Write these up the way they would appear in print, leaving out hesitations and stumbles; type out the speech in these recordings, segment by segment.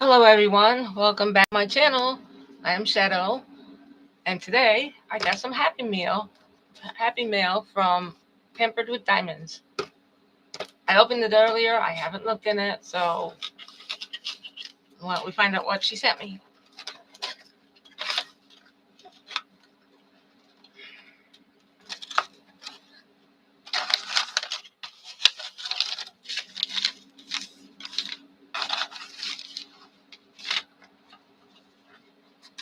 Hello everyone, welcome back to my channel. I am Shadow, and today I got some happy mail from Pampered with Diamonds. I opened it earlier, I haven't looked in it, so why don't we find out what she sent me.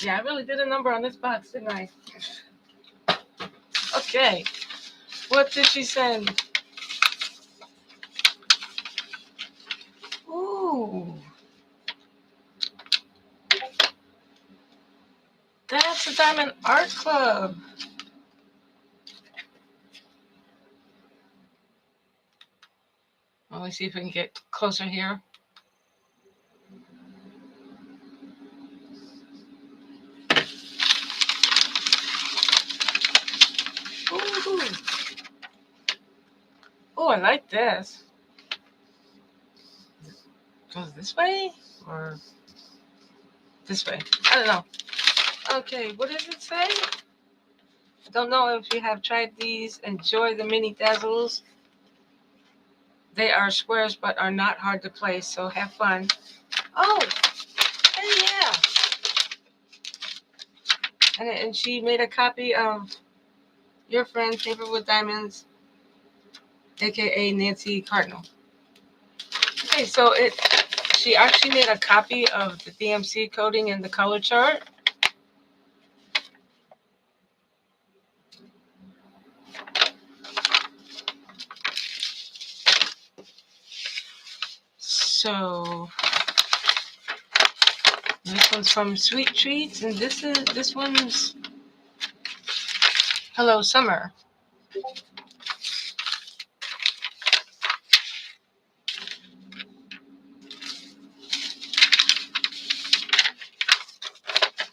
Yeah, I really did a number on this box, didn't I? Okay, what did she send? Ooh, that's the Diamond Art Club. Let me see if we can get closer here. Ooh. Oh, I like this. Goes this way or this way? I don't know. Okay, what does it say? Don't know if you have tried these. Enjoy the mini dazzles. They are squares but are not hard to place, so have fun. Oh, hey, yeah. And she made a copy of your friend Paper with Diamonds, aka Nancy Cardinal. Okay, so she actually made a copy of the DMC coding and the color chart. So this one's from Sweet Treats, and this one's Hello Summer.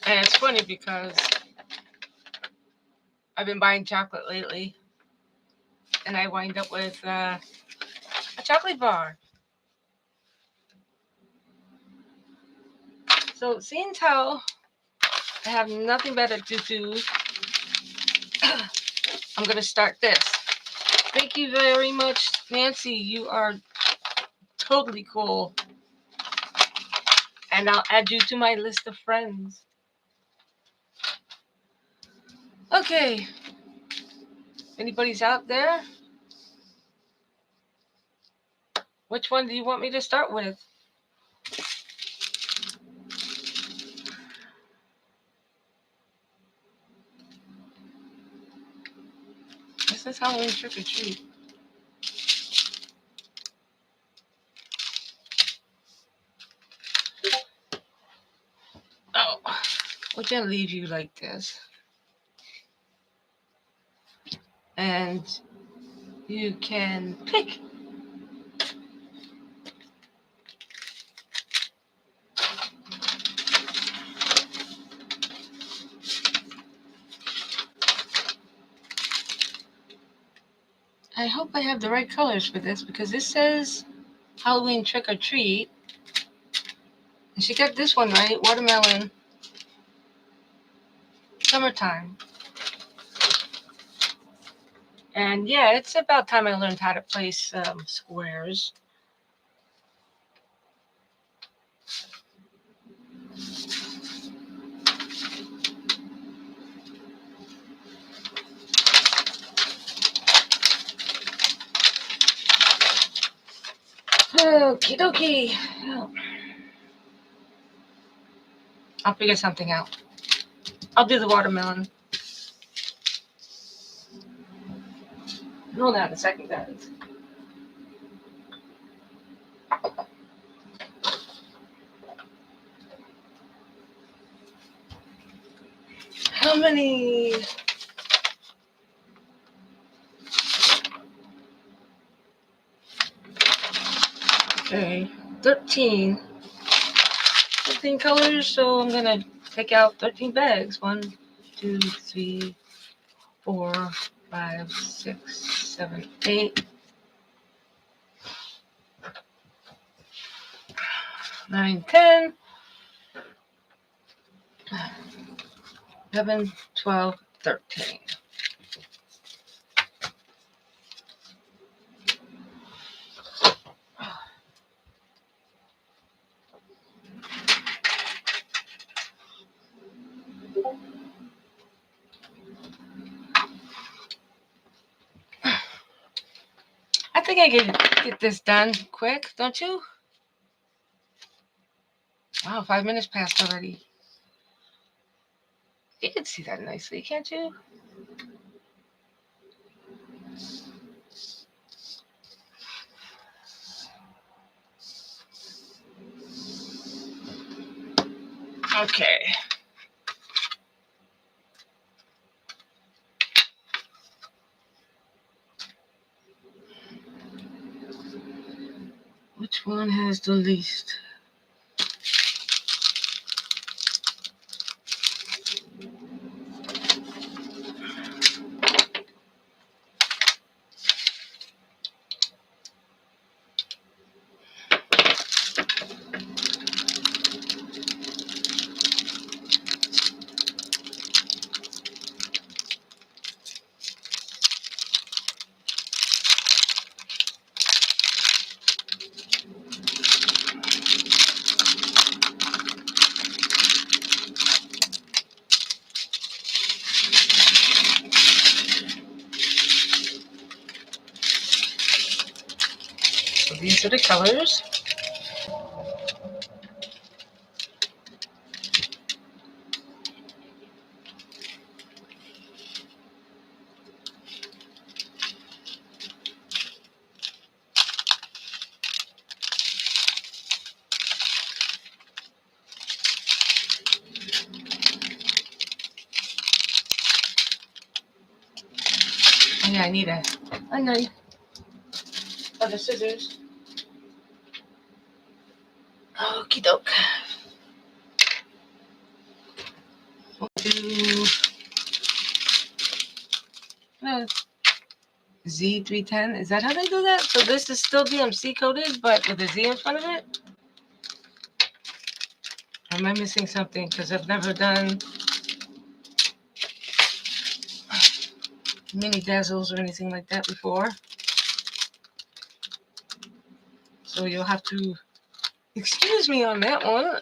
And it's funny because I've been buying chocolate lately, and I wind up with a chocolate bar. So seeing how I have nothing better to do, I'm going to start this. Thank you very much, Nancy. You are totally cool. And I'll add you to my list of friends. Okay. Anybody's out there? Which one do you want me to start with? This is Halloween trick or treat. Oh, we're going to leave you like this. And you can pick. I hope I have the right colors for this because this says Halloween trick or treat. And she got this one right, watermelon, summertime. And yeah, it's about time I learned how to place squares. Okie dokie. I'll figure something out. I'll do the watermelon. Hold on a second, guys. How many? Okay, 13. 13 colors, so I'm gonna take out 13 bags. 1, 2, 3, 4, 5, 6, 7, 8, 9, 10. 11, 12, 13. I think I can get this done quick, don't you? Wow, 5 minutes passed already. You can see that nicely, can't you? Okay. Which one has the least? So these are the colors. Oh yeah, I need a knife. Oh, the scissors. Okie doke. We'll do Z310. Is that how they do that? So this is still DMC coded, but with a Z in front of it? Or am I missing something? Because I've never done mini dazzles or anything like that before. So you'll have to excuse me on that one.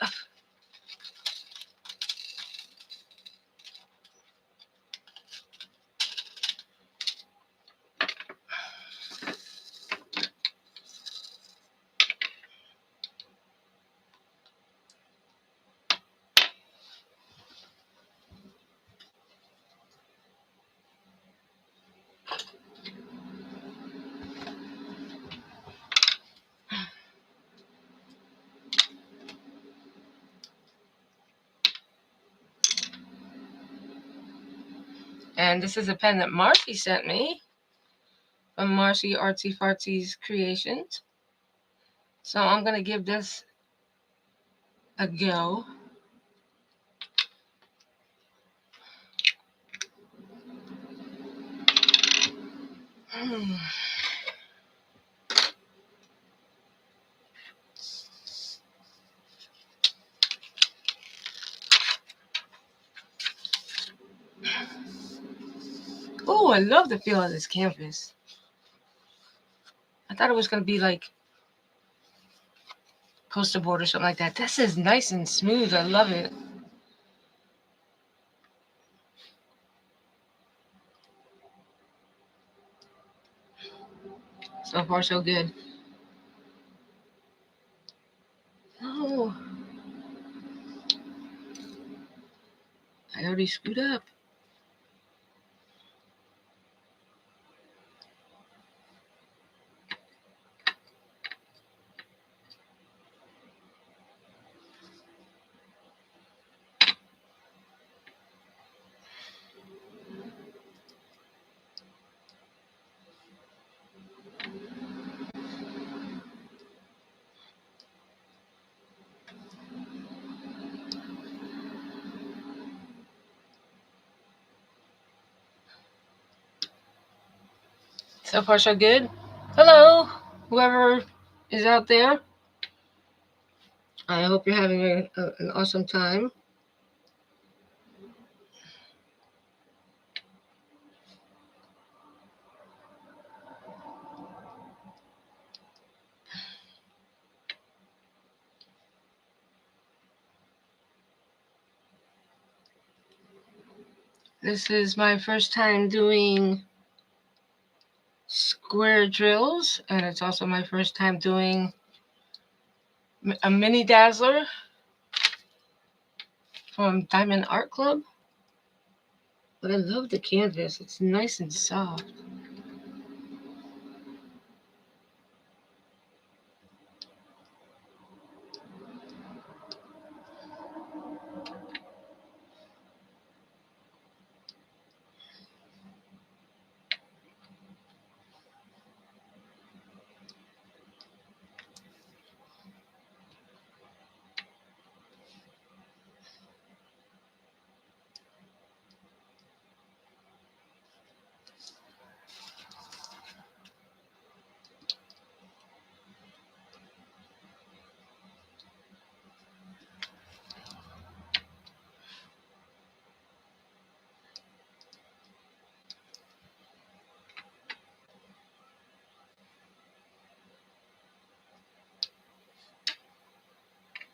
And this is a pen that Marcy sent me from Marcy Artsy Fartsy's Creations. So I'm going to give this a go. Oh, I love the feel of this canvas. I thought it was going to be like poster board or something like that. This is nice and smooth. I love it. So far, so good. Oh, I already screwed up. So far, so good. Hello, whoever is out there. I hope you're having an awesome time. This is my first time doing square drills, and it's also my first time doing a mini dazzler from Diamond Art Club. But I love the canvas. It's nice and soft.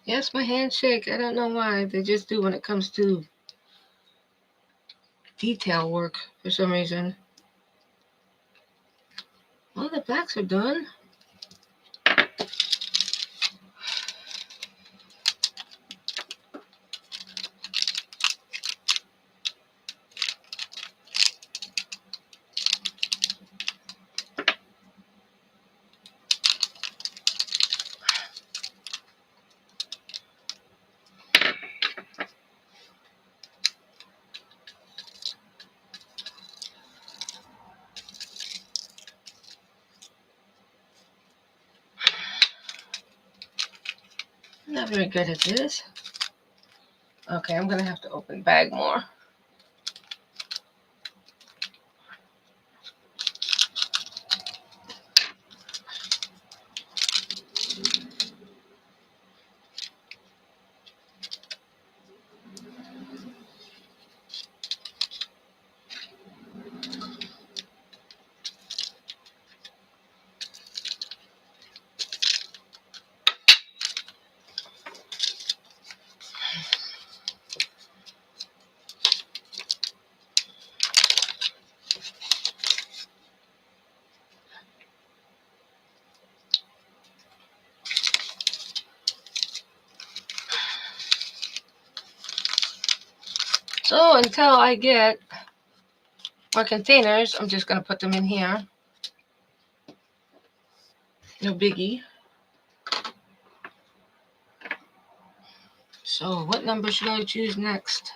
Yes, my hands shake. I don't know why. They just do when it comes to detail work for some reason. Well, the backs are done. I'm not very good at this. Okay, I'm gonna have to open bag more. So until I get more containers, I'm just gonna put them in here. No biggie. So what number should I choose next?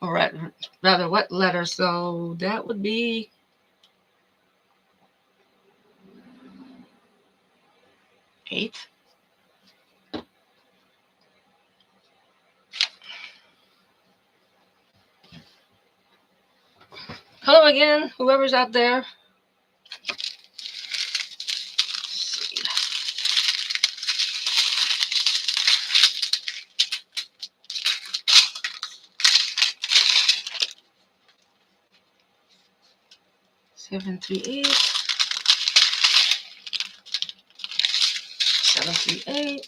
Or rather, what letter? So that would be 8. Hello again, whoever's out there. 738. 738.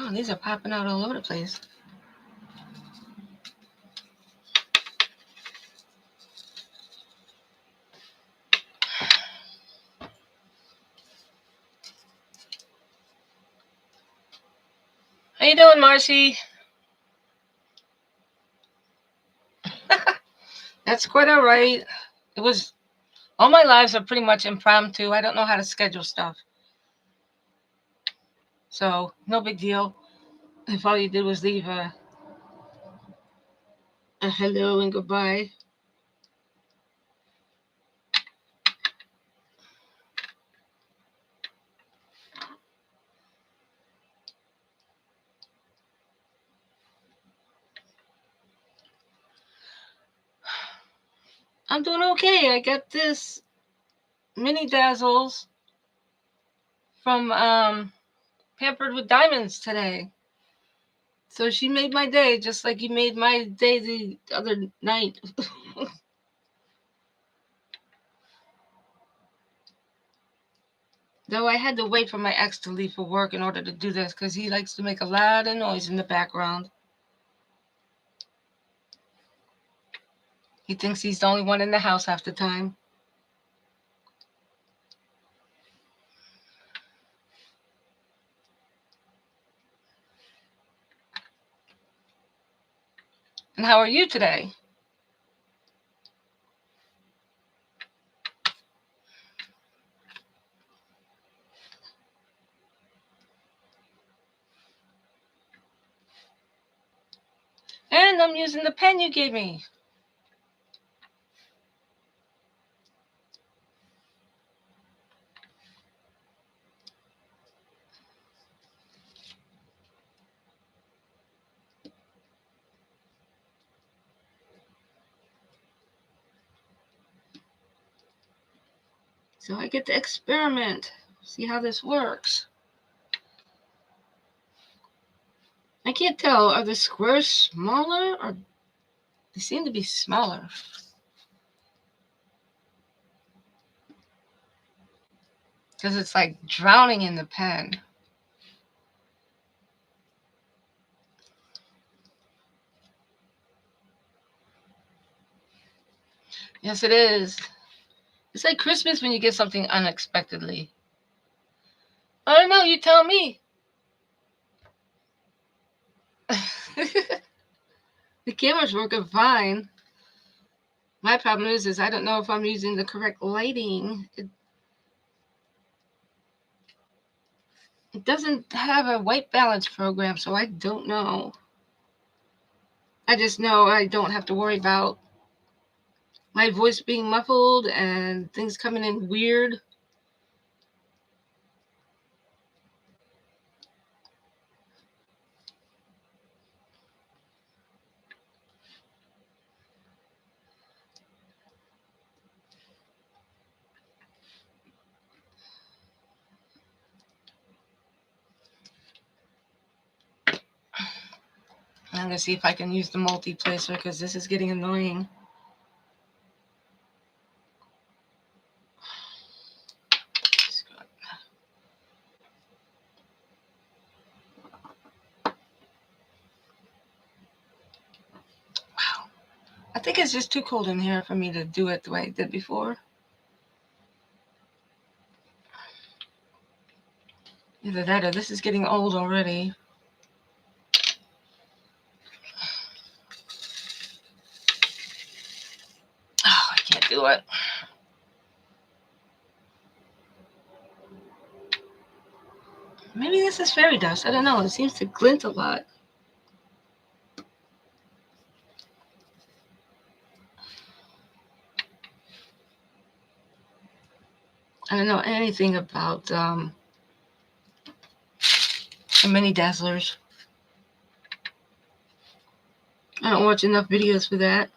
Oh, these are popping out all over the place. How you doing, Marcy? That's quite all right. It was all my lives are pretty much impromptu. I don't know how to schedule stuff, so no big deal. If all you did was leave a hello and goodbye. I'm doing okay. I got this mini dazzles from Pampered with Diamonds today. So she made my day just like you made my day the other night. Though I had to wait for my ex to leave for work in order to do this because he likes to make a lot of noise in the background. He thinks he's the only one in the house half the time. And how are you today? And I'm using the pen you gave me. So I get to experiment, see how this works. I can't tell, are the squares smaller or they seem to be smaller? Because it's like drowning in the pen. Yes, it is. It's like Christmas when you get something unexpectedly. I don't know, you tell me. The camera's working fine. My problem is I don't know if I'm using the correct lighting. It doesn't have a white balance program, so I don't know. I just know I don't have to worry about my voice being muffled and things coming in weird. I'm going to see if I can use the multi-placer because this is getting annoying. Wow. I think it's just too cold in here for me to do it the way I did before. Either that or this is getting old already. Oh, I can't do it. Maybe this is fairy dust. I don't know. It seems to glint a lot. I don't know anything about the mini dazzlers. I don't watch enough videos for that.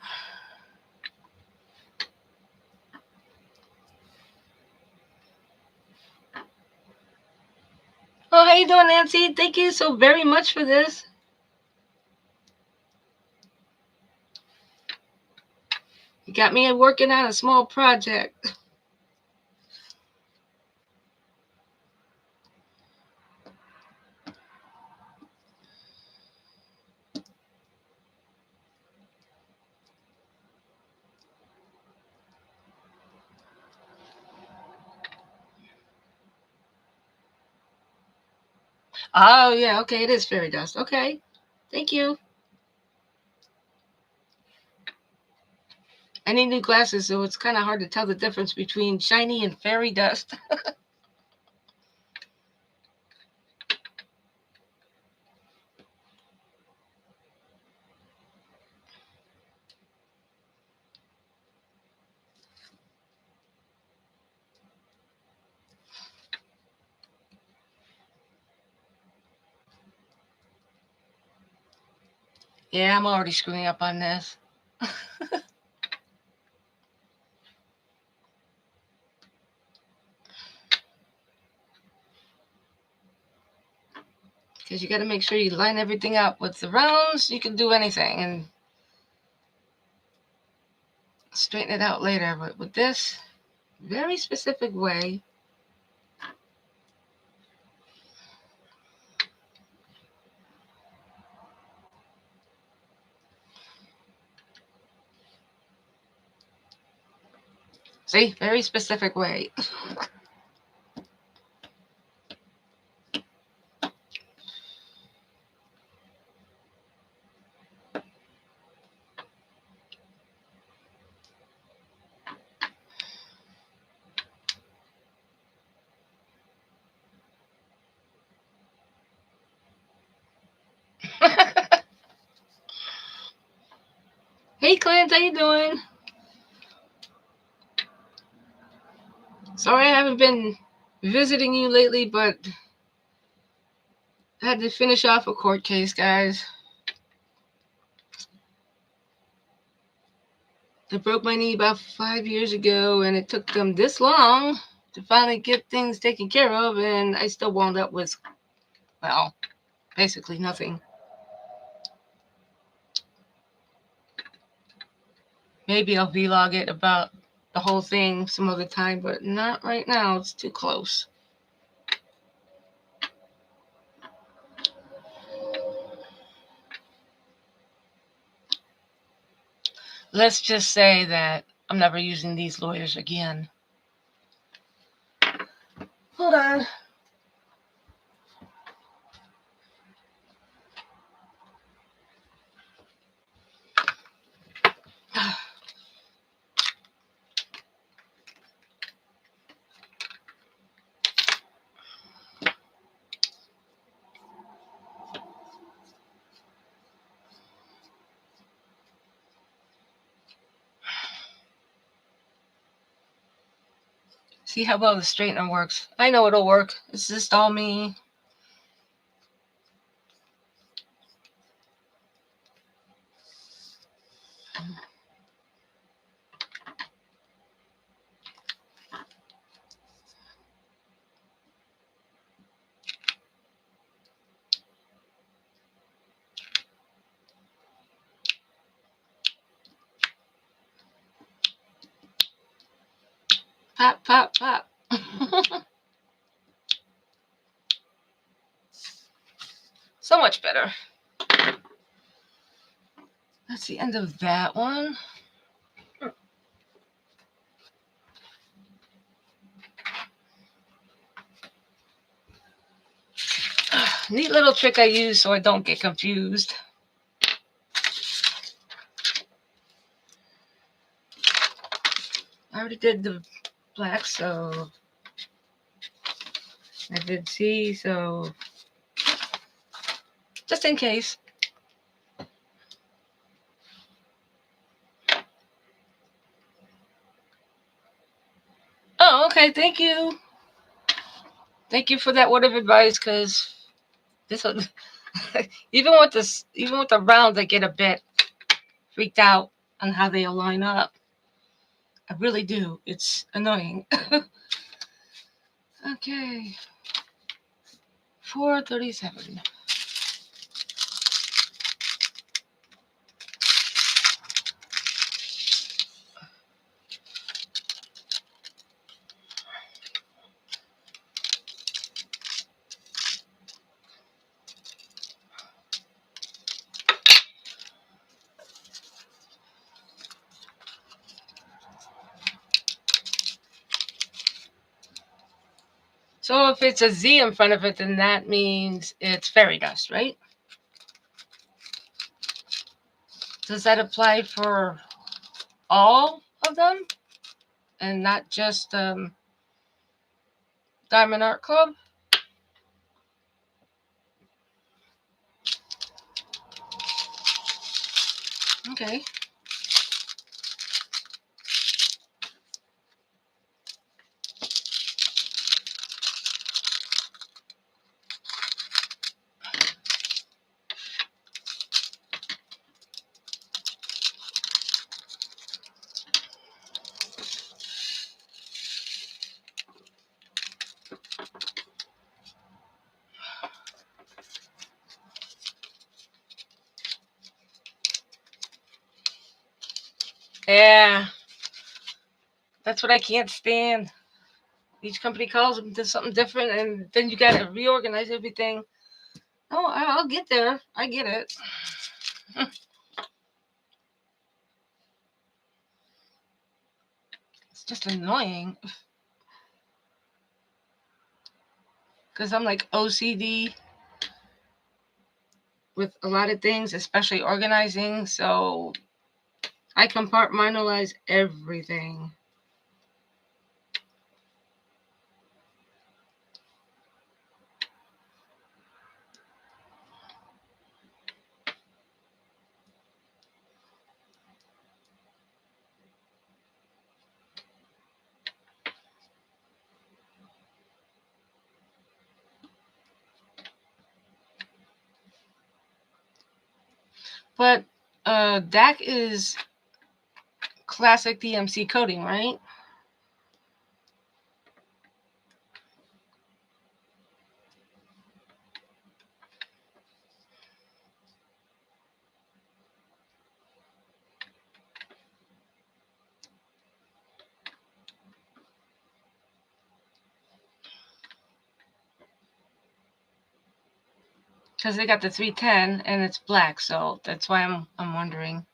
Oh, how you doing, Nancy? Thank you so very much for this. You got me working on a small project. Oh, yeah, okay, it is fairy dust. Okay, thank you. I need new glasses, so it's kind of hard to tell the difference between shiny and fairy dust. Yeah, I'm already screwing up on this. Because you got to make sure you line everything up. With the rounds, you can do anything and straighten it out later. But with this very specific way, see, very specific way. Hey, Clint, how you doing? Sorry I haven't been visiting you lately, but I had to finish off a court case, guys. I broke my knee about 5 years ago, and it took them this long to finally get things taken care of, and I still wound up with, well, basically nothing. Maybe I'll vlog it about the whole thing some other time, but not right now. It's too close. Let's just say that I'm never using these lawyers again. Hold on. See how well the straightener works. I know it'll work. It's just all me. Pop, pop, pop. So much better. That's the end of that one. Neat little trick I use so I don't get confused. I already did the black, so I did C, so just in case. Oh, okay. Thank you. Thank you for that word of advice, because this one, even with the rounds, I get a bit freaked out on how they align up. I really do. It's annoying. Okay. 437. So if it's a Z in front of it, then that means it's fairy dust, right? Does that apply for all of them and not just Diamond Art Club? Okay. Yeah. That's what I can't stand. Each company calls them to something different, and then you got to reorganize everything. Oh, I'll get there. I get it. It's just annoying. Because I'm like OCD with a lot of things, especially organizing. So I compartmentalize everything. But DAC is classic DMC coding, right? Because they got the 310 and it's black, so that's why I'm wondering.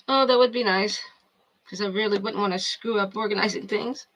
Oh, that would be nice. Because I really wouldn't want to screw up organizing things.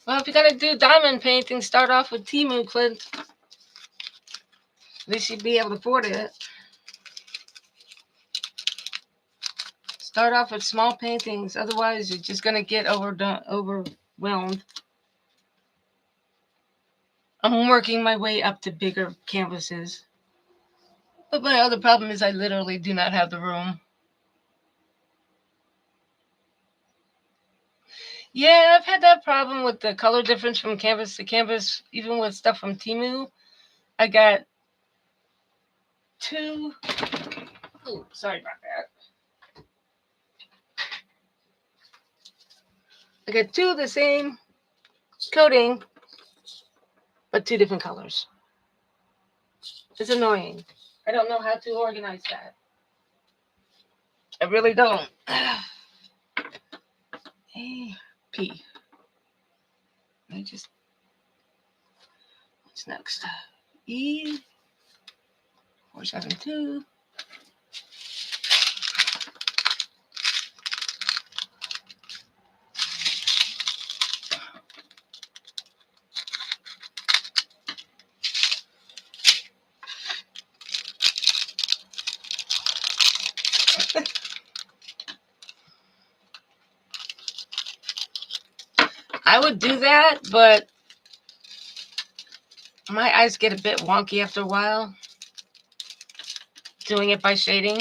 Well, if you're going to do diamond painting, start off with Temu, Clint. At least you'd be able to afford it. Start off with small paintings. Otherwise, you're just going to get overwhelmed. I'm working my way up to bigger canvases. But my other problem is I literally do not have the room. Yeah, I've had that problem with the color difference from canvas to canvas, even with stuff from Temu. I got two. Oh, sorry about that. I got two of the same coating, but two different colors. It's annoying. I don't know how to organize that. I really don't. A P. Let me just. What's next? E 472. I would do that, but my eyes get a bit wonky after a while doing it by shading.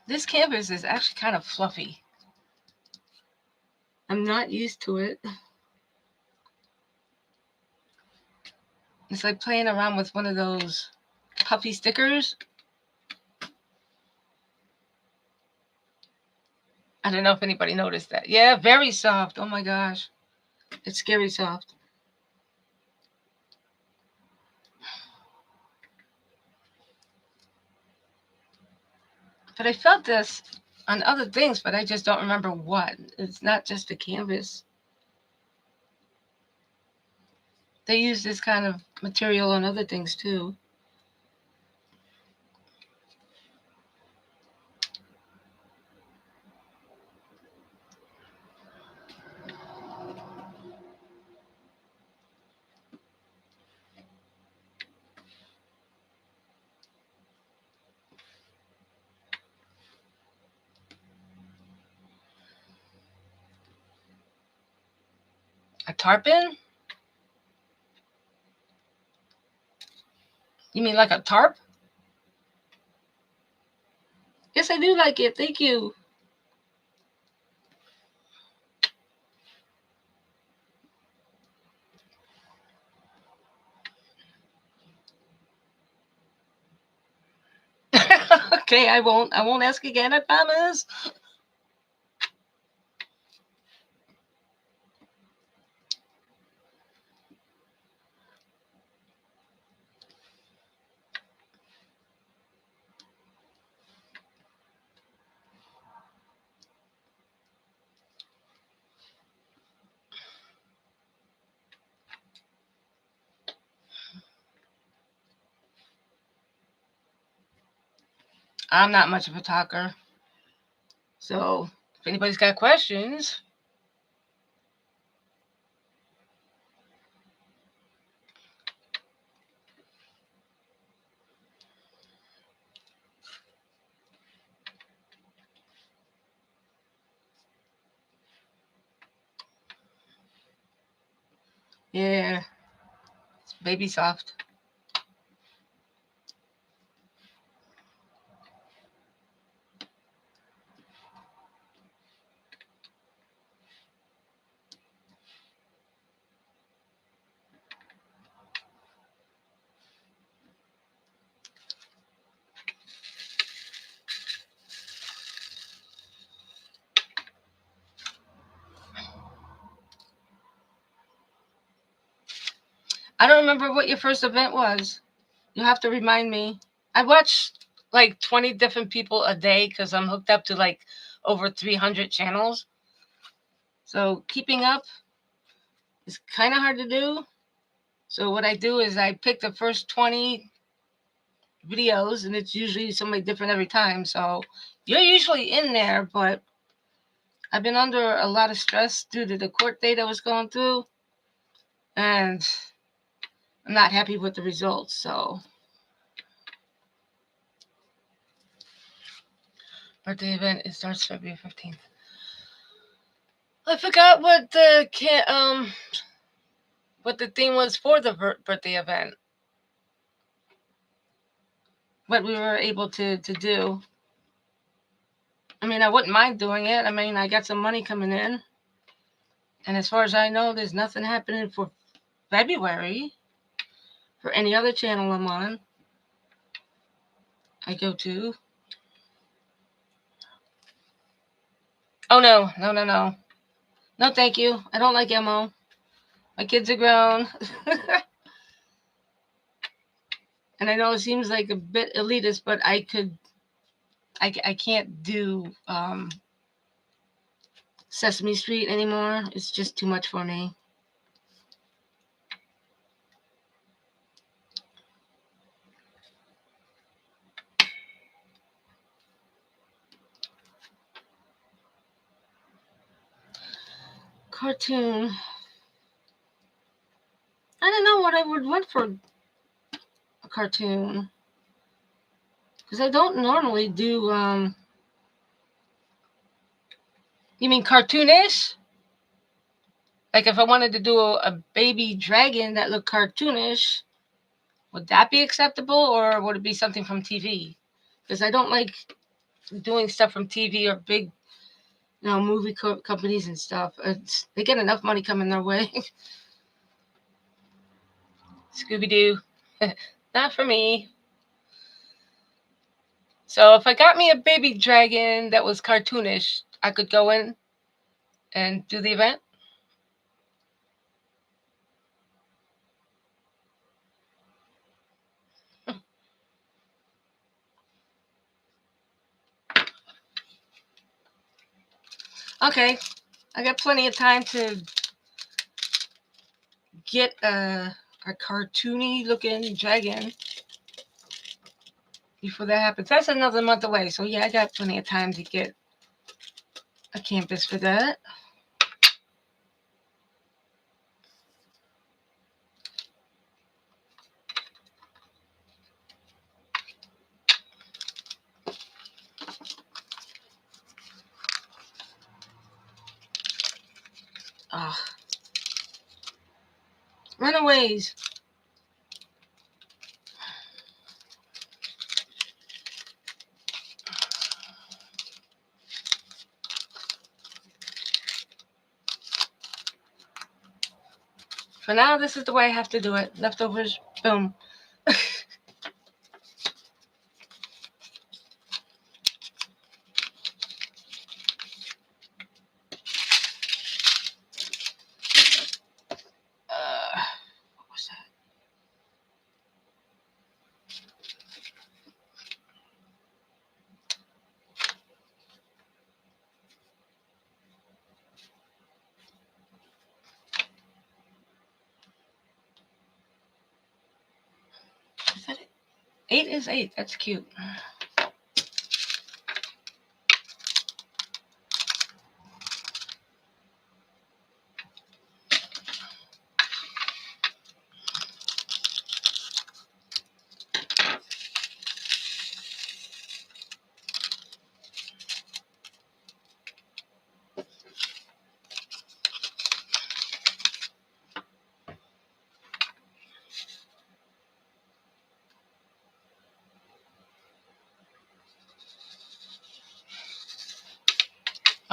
This canvas is actually kind of fluffy. I'm not used to it. It's like playing around with one of those puffy stickers. I don't know if anybody noticed that. Yeah, very soft. Oh my gosh. It's scary soft. But I felt this on other things, but I just don't remember what. It's not just the canvas. They use this kind of material on other things too. A tarpon? You mean like a tarp? Yes, I do like it. Thank you. Okay, I won't ask again, I promise. I'm not much of a talker. So if anybody's got questions. Yeah, it's baby soft. I don't remember what your first event was. You have to remind me. I watch like 20 different people a day because I'm hooked up to like over 300 channels. So keeping up is kind of hard to do. So what I do is I pick the first 20 videos, and it's usually somebody different every time. So you're usually in there, but I've been under a lot of stress due to the court date I was going through, and I'm not happy with the results. So birthday event, it starts February 15th. I forgot what the theme was for the birthday event. What we were able to do. I mean, I wouldn't mind doing it. I mean, I got some money coming in. And as far as I know, there's nothing happening for February for any other channel I'm on. I go to. Oh, no. No, thank you. I don't like Emo. My kids are grown. And I know it seems like a bit elitist, but I can't do Sesame Street anymore. It's just too much for me. Cartoon. I don't know what I would want for a cartoon. Because I don't normally do, you mean cartoonish? Like if I wanted to do a baby dragon that looked cartoonish, would that be acceptable, or would it be something from TV? Because I don't like doing stuff from TV or big, movie companies and stuff. They get enough money coming their way. Scooby-Doo. Not for me. So if I got me a baby dragon that was cartoonish, I could go in and do the event. Okay, I got plenty of time to get a cartoony looking dragon before that happens. That's another month away, so yeah, I got plenty of time to get a canvas for that. Ah, runaways. For now, this is the way I have to do it. Leftovers, boom. What was that? Is that it? 8 is 8. That's cute.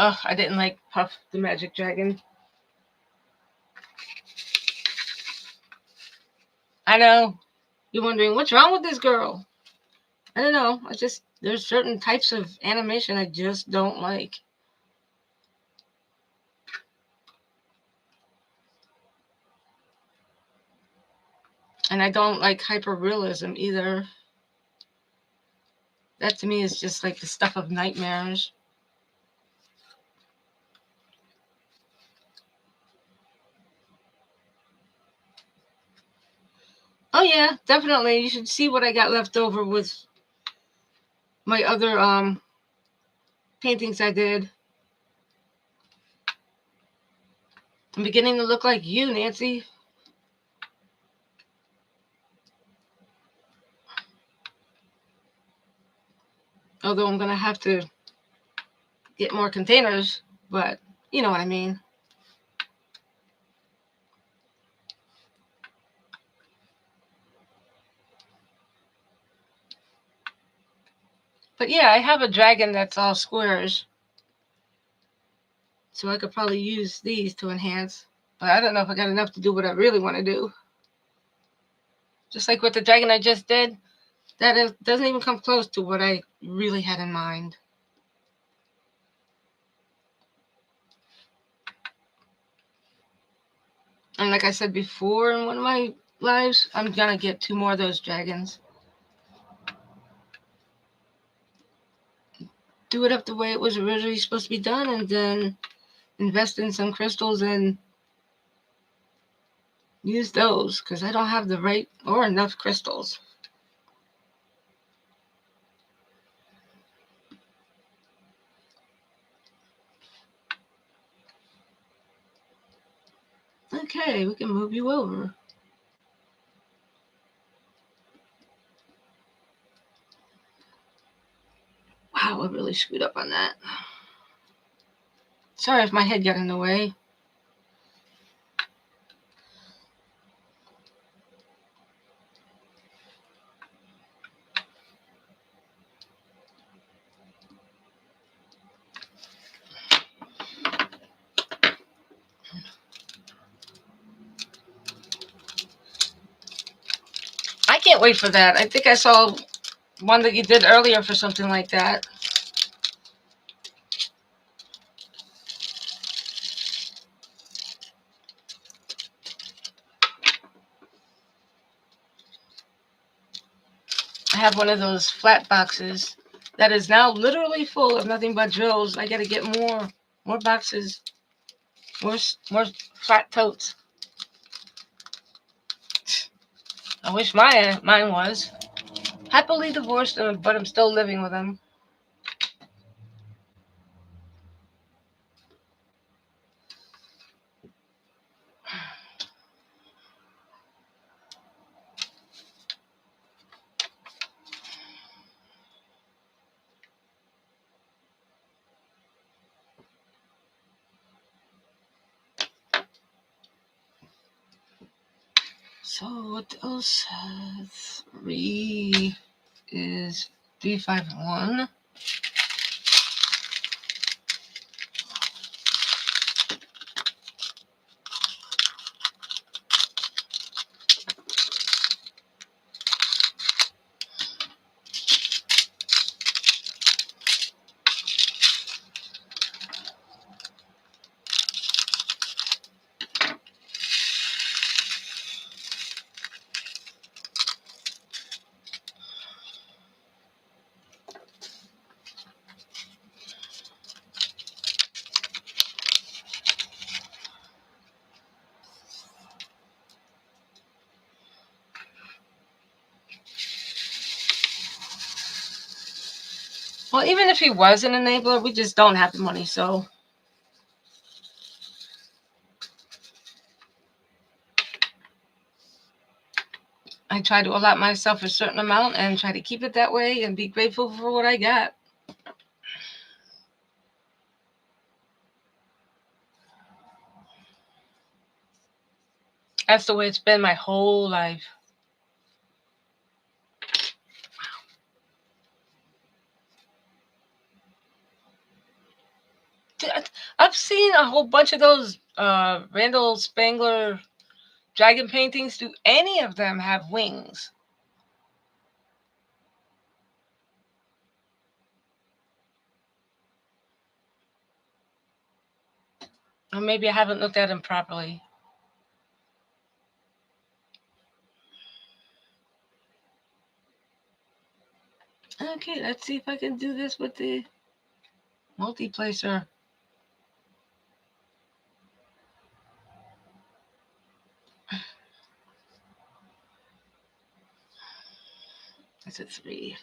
Oh, I didn't like Puff the Magic Dragon. I know. You're wondering, what's wrong with this girl? I don't know. There's certain types of animation I just don't like. And I don't like hyper-realism either. That to me is just like the stuff of nightmares. Oh yeah, definitely. You should see what I got left over with my other paintings I did. I'm beginning to look like you, Nancy. Although I'm gonna have to get more containers, but you know what I mean. But yeah, I have a dragon that's all squares. So I could probably use these to enhance. But I don't know if I got enough to do what I really want to do. Just like with the dragon I just did, doesn't even come close to what I really had in mind. And like I said before in one of my lives, I'm going to get 2 more of those dragons. Do it up the way it was originally supposed to be done, and then invest in some crystals and use those, because I don't have the right or enough crystals. Okay, we can move you over. Wow, I really screwed up on that. Sorry if my head got in the way. can't wait for that. I think I saw one that you did earlier for something like that. I have one of those flat boxes that is now literally full of nothing but drills. I gotta get more boxes, more flat totes. I wish mine was. Happily divorced, but I'm still living with him. So what else? 3 is 3, 5, and 1. Well, even if he was an enabler, we just don't have the money, so. I try to allot myself a certain amount and try to keep it that way and be grateful for what I got. That's the way it's been my whole life. I've seen a whole bunch of those Randall Spangler dragon paintings. Do any of them have wings? Or maybe I haven't looked at them properly. Okay, let's see if I can do this with the multi-placer. That's a 3.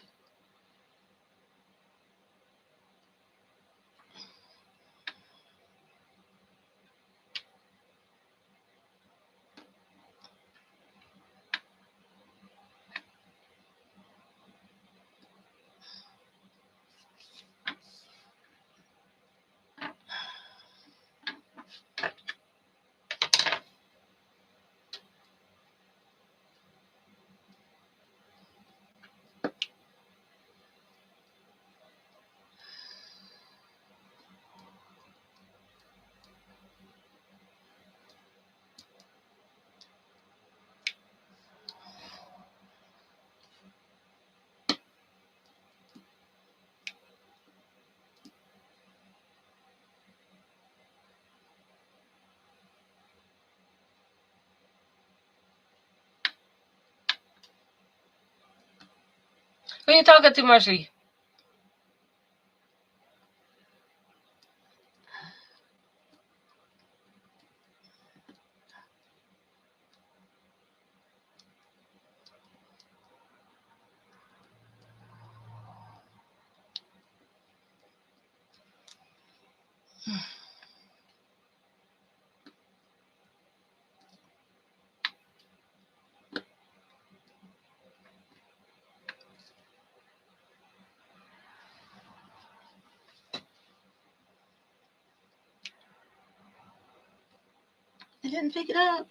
Who are you talking to, Marcy? I didn't pick it up.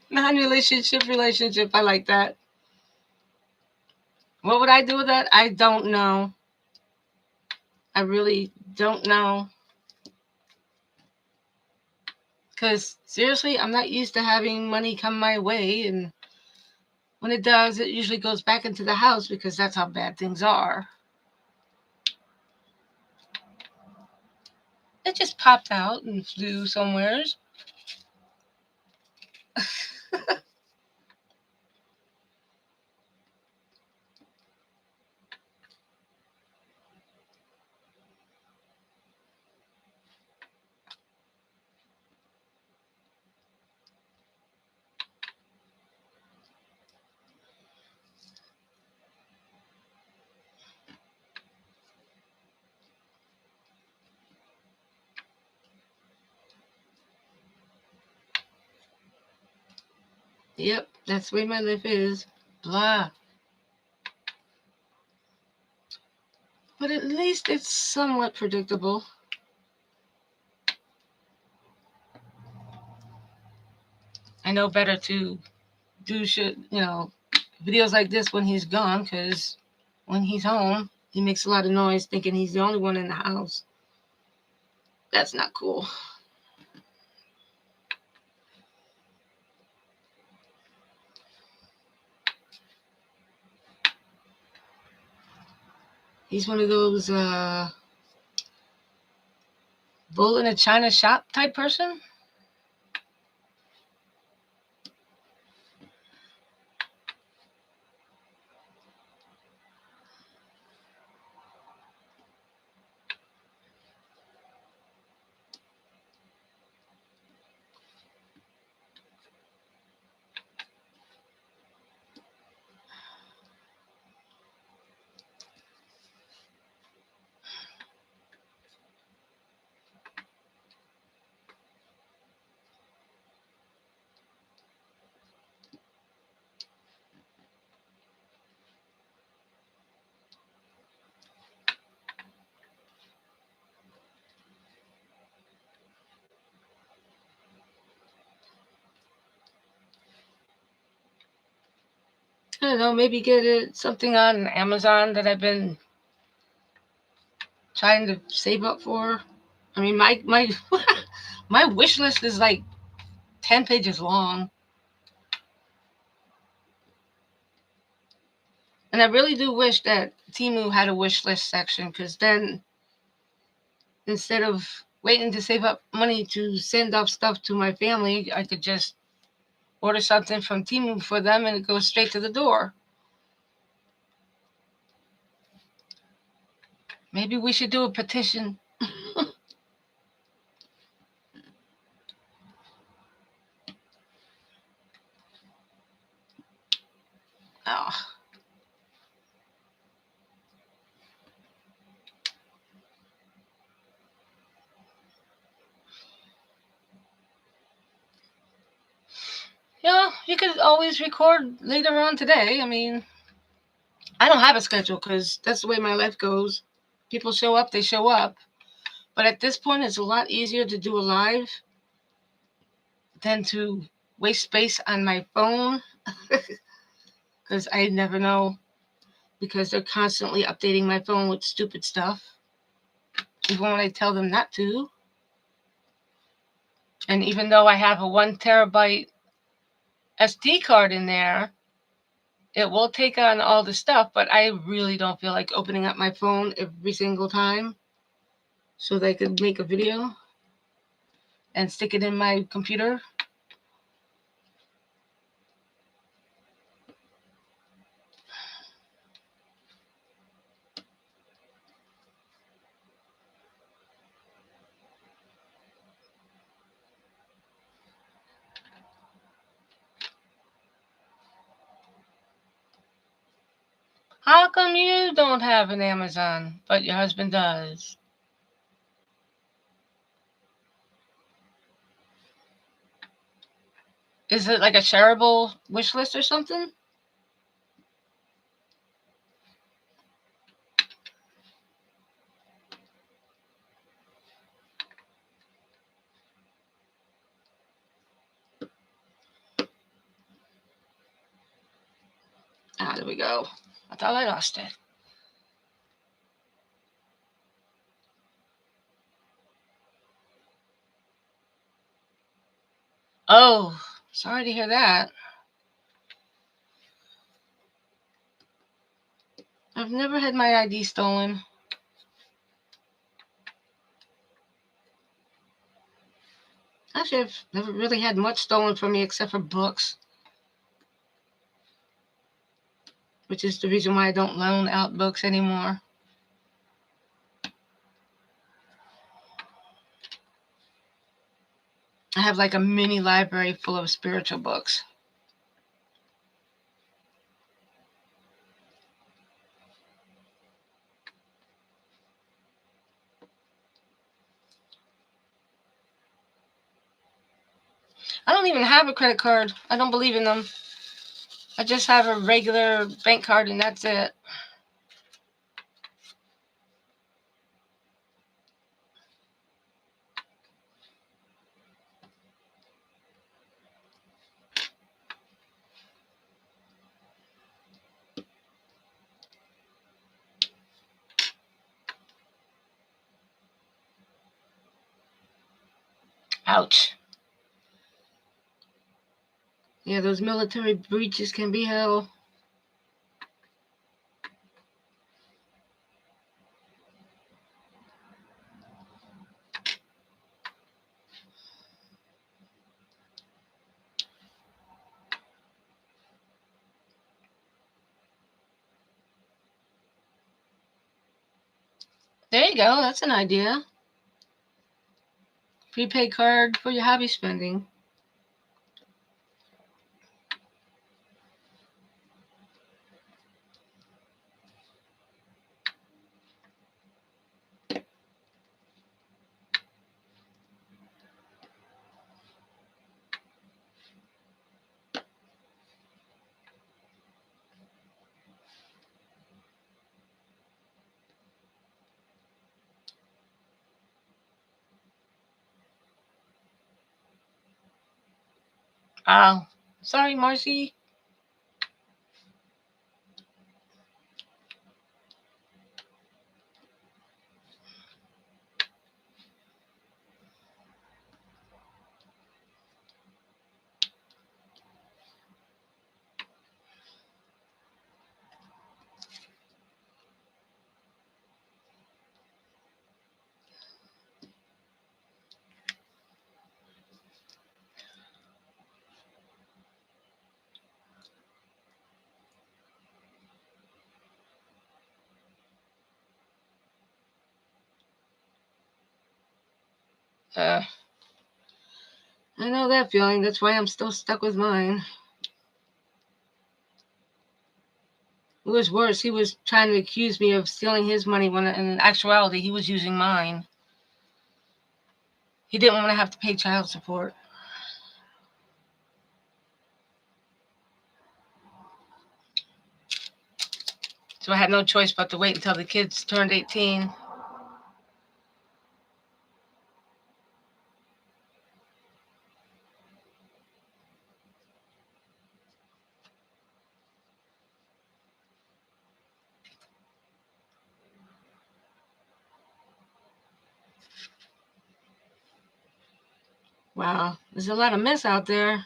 Non-relationship. I like that. What would I do with that? I don't know. I really don't know. Because seriously, I'm not used to having money come my way. And when it does, it usually goes back into the house because that's how bad things are. It just popped out and flew somewheres. Yep, that's the way my life is. Blah. But at least it's somewhat predictable. I know better to do shit, videos like this when he's gone, because when he's home, he makes a lot of noise thinking he's the only one in the house. That's not cool. He's one of those bull in a china shop type person. I don't know, maybe get something on Amazon that I've been trying to save up for. I mean, my my wish list is like 10 pages long. And I really do wish that Temu had a wish list section, because then instead of waiting to save up money to send off stuff to my family, I could just order something from Temu for them and it goes straight to the door. Maybe we should do a petition. Oh. Yeah, you could always record later on today. I mean, I don't have a schedule because that's the way my life goes. People show up, they show up. But at this point, it's a lot easier to do a live than to waste space on my phone, because I never know, because they're constantly updating my phone with stupid stuff, even when I tell them not to. And even though I have a 1 terabyte SD card in there, it will take on all the stuff, but I really don't feel like opening up my phone every single time so that I could make a video and stick it in my computer. How come you don't have an Amazon, but your husband does? Is it like a shareable wish list or something? Ah, there we go. I thought I lost it. Oh, sorry to hear that. I've never had my ID stolen. Actually, I've never really had much stolen from me except for books, which is the reason why I don't loan out books anymore. I have like a mini library full of spiritual books. I don't even have a credit card. I don't believe in them. I just have a regular bank card and that's it. Ouch. Yeah, those military breaches can be hell. There you go. That's an idea. Prepaid card for your hobby spending. Oh, sorry, Marcy. I know that feeling. That's why I'm still stuck with mine. It was worse. He was trying to accuse me of stealing his money when in actuality he was using mine. He didn't want to have to pay child support. So I had no choice but to wait until the kids turned 18. Wow, there's a lot of mess out there.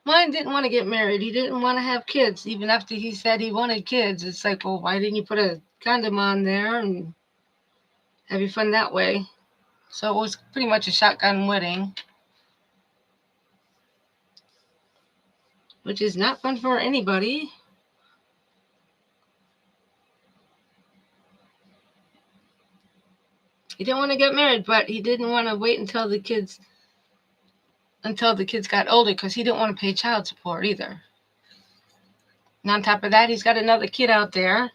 Mine didn't want to get married. He didn't want to have kids, even after he said he wanted kids. It's like, well, why didn't you put a condom on there and have your fun that way? So it was pretty much a shotgun wedding, which is not fun for anybody. He didn't want to get married, but he didn't want to wait until the kids got older because he didn't want to pay child support either. And on top of that, he's got another kid out there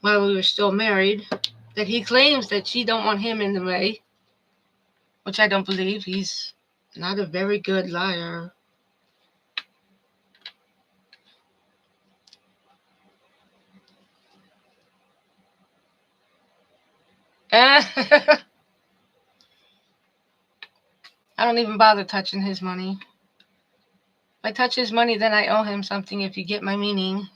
while we were still married that he claims that she don't want him in the way, which I don't believe. He's not a very good liar. I don't even bother touching his money. If I touch his money, then I owe him something, if you get my meaning.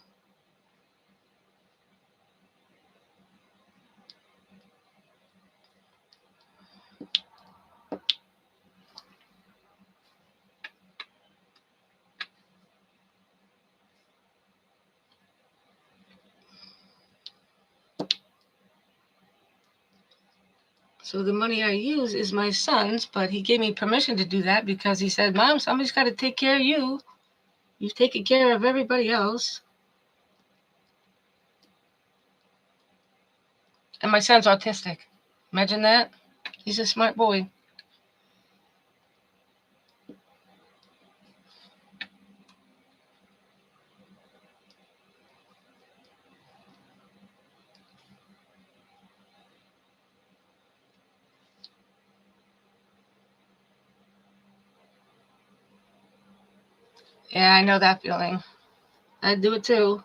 So the money I use is my son's, but he gave me permission to do that because he said, Mom, somebody's got to take care of you. You've taken care of everybody else. And my son's autistic. Imagine that. He's a smart boy. Yeah, I know that feeling. I do it too.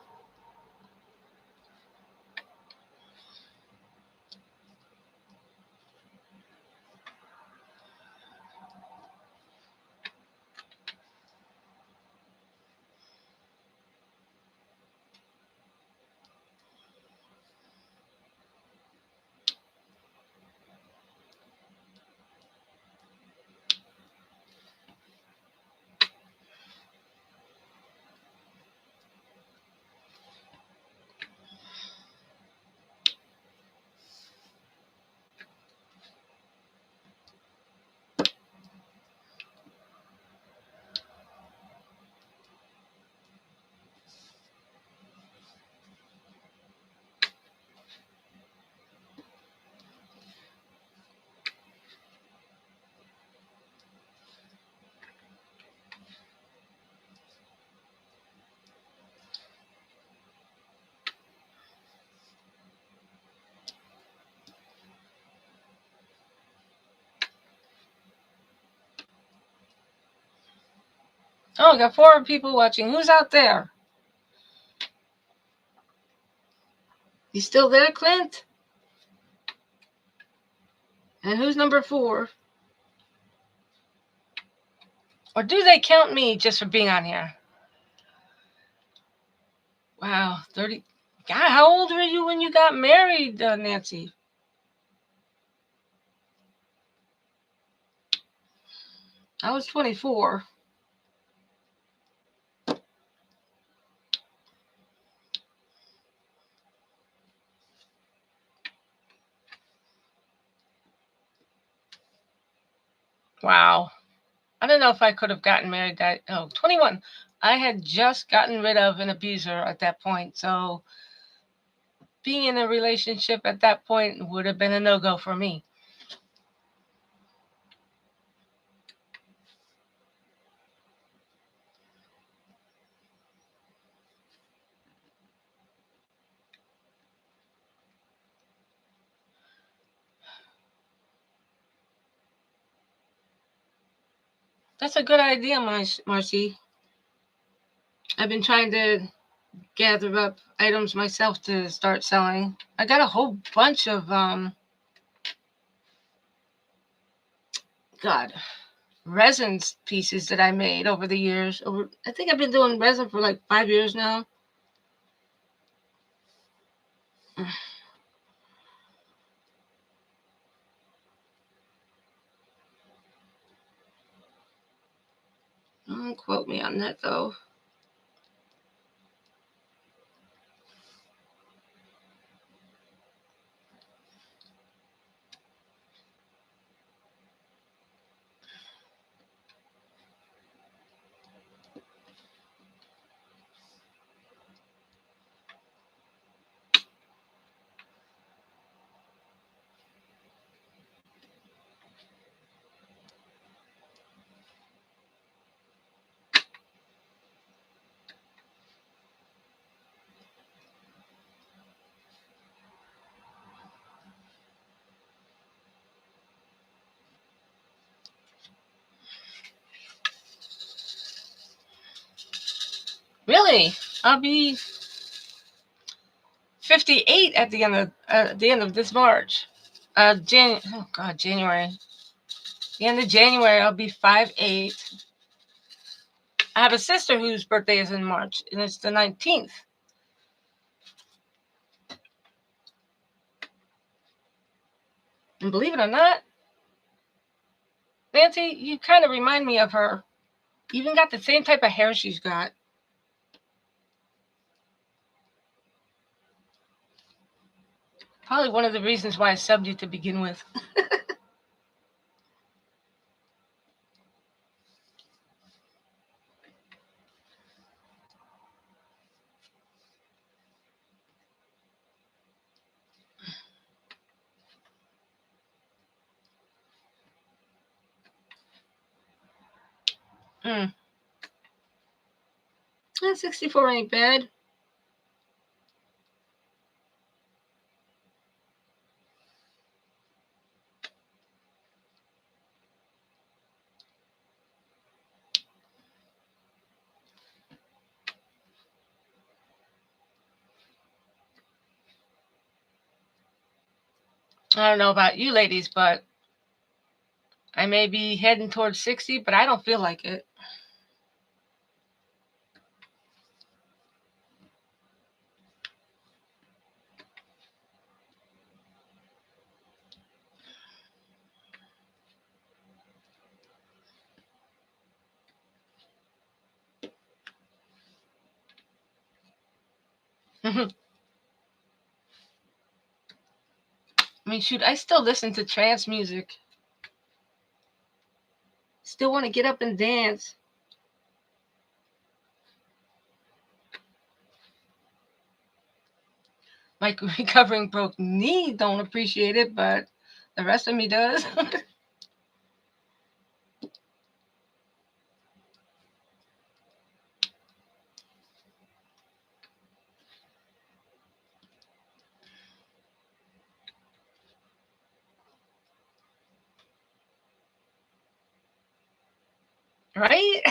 Oh, I got 4 people watching. Who's out there? You still there, Clint? And who's number 4? Or do they count me just for being on here? Wow, 30. God, how old were you when you got married, Nancy? I was 24. Wow. I don't know if I could have gotten married 21. I had just gotten rid of an abuser at that point. So being in a relationship at that point would have been a no-go for me. That's a good idea, Marcy. I've been trying to gather up items myself to start selling. I got a whole bunch of resin pieces that I made over the years. I think I've been doing resin for like 5 years now. Don't quote me on that though. Really? I'll be 58 at the end of this March. Oh God, January. The end of January, I'll be 5'8". I have a sister whose birthday is in March, and it's the 19th. And believe it or not, Nancy, you kind of remind me of her. You even got the same type of hair she's got. Probably one of the reasons why I subbed you to begin with. Mm. 64 ain't bad. I don't know about you ladies, but I may be heading towards 60, but I don't feel like it. I mean, shoot, I still listen to trance music. Still want to get up and dance. My recovering broke knee don't appreciate it, but the rest of me does. Right?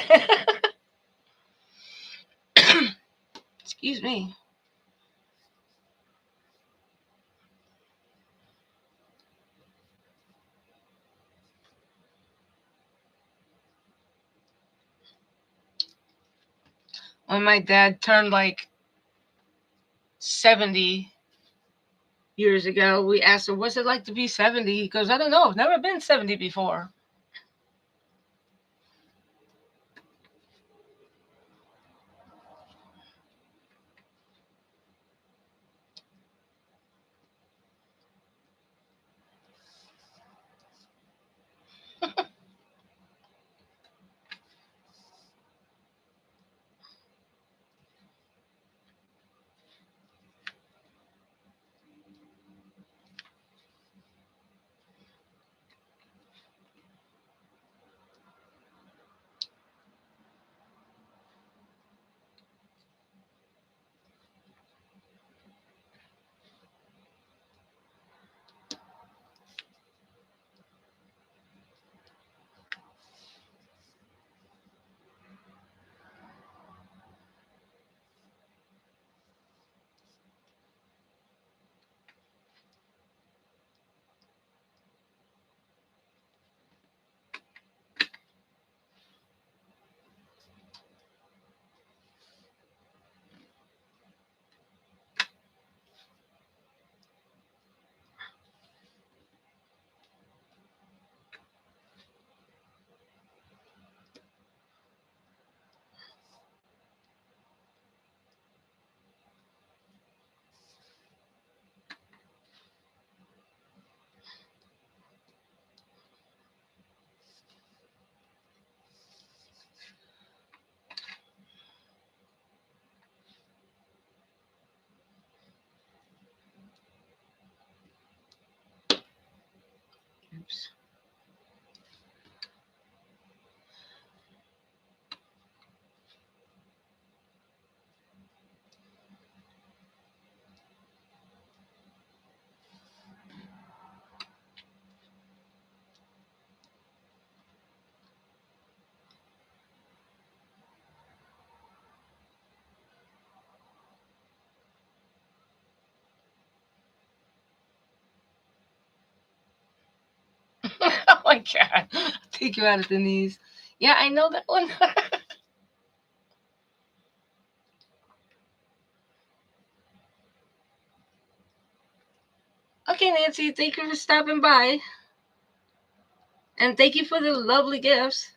Excuse me. When my dad turned like 70 years ago, we asked him, what's it like to be 70? He goes, I don't know. I've never been 70 before. God. Take you out at the knees. Yeah, I know that one. Okay, Nancy, thank you for stopping by. And thank you for the lovely gifts.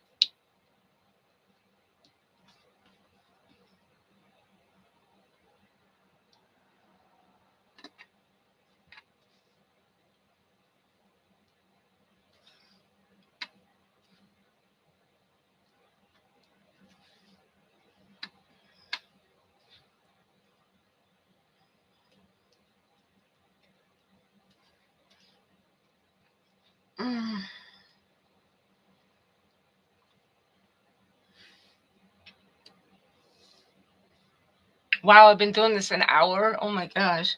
Mm. Wow, I've been doing this an hour. Oh my gosh.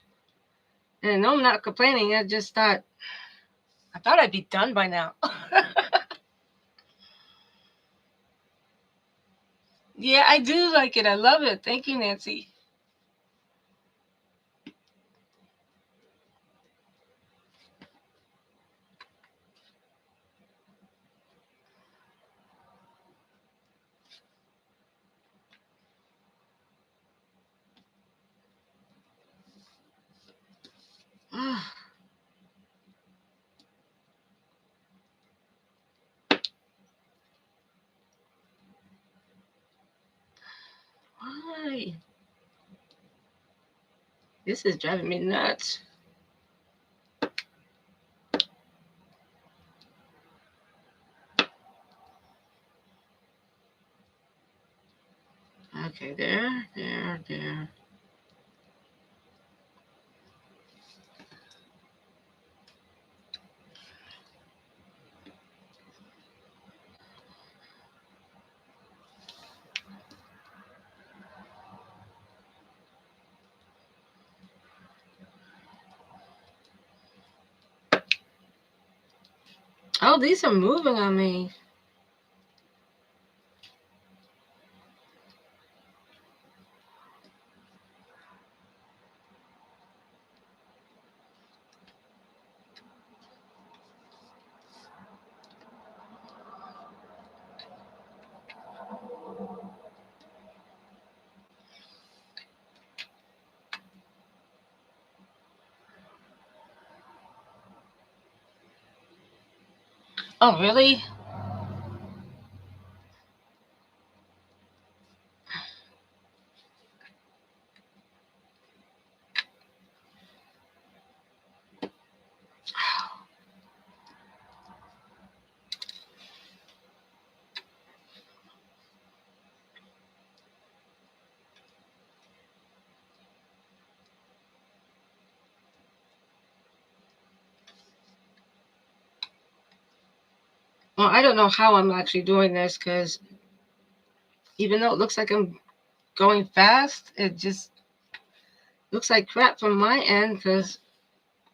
And no, I'm not complaining. I thought I'd be done by now. Yeah, I do like it. I love it. Thank you, Nancy. Why? This is driving me nuts. Okay, there. Oh, these are moving on me. Oh, really? Well, I don't know how I'm actually doing this because even though it looks like I'm going fast, it just looks like crap from my end because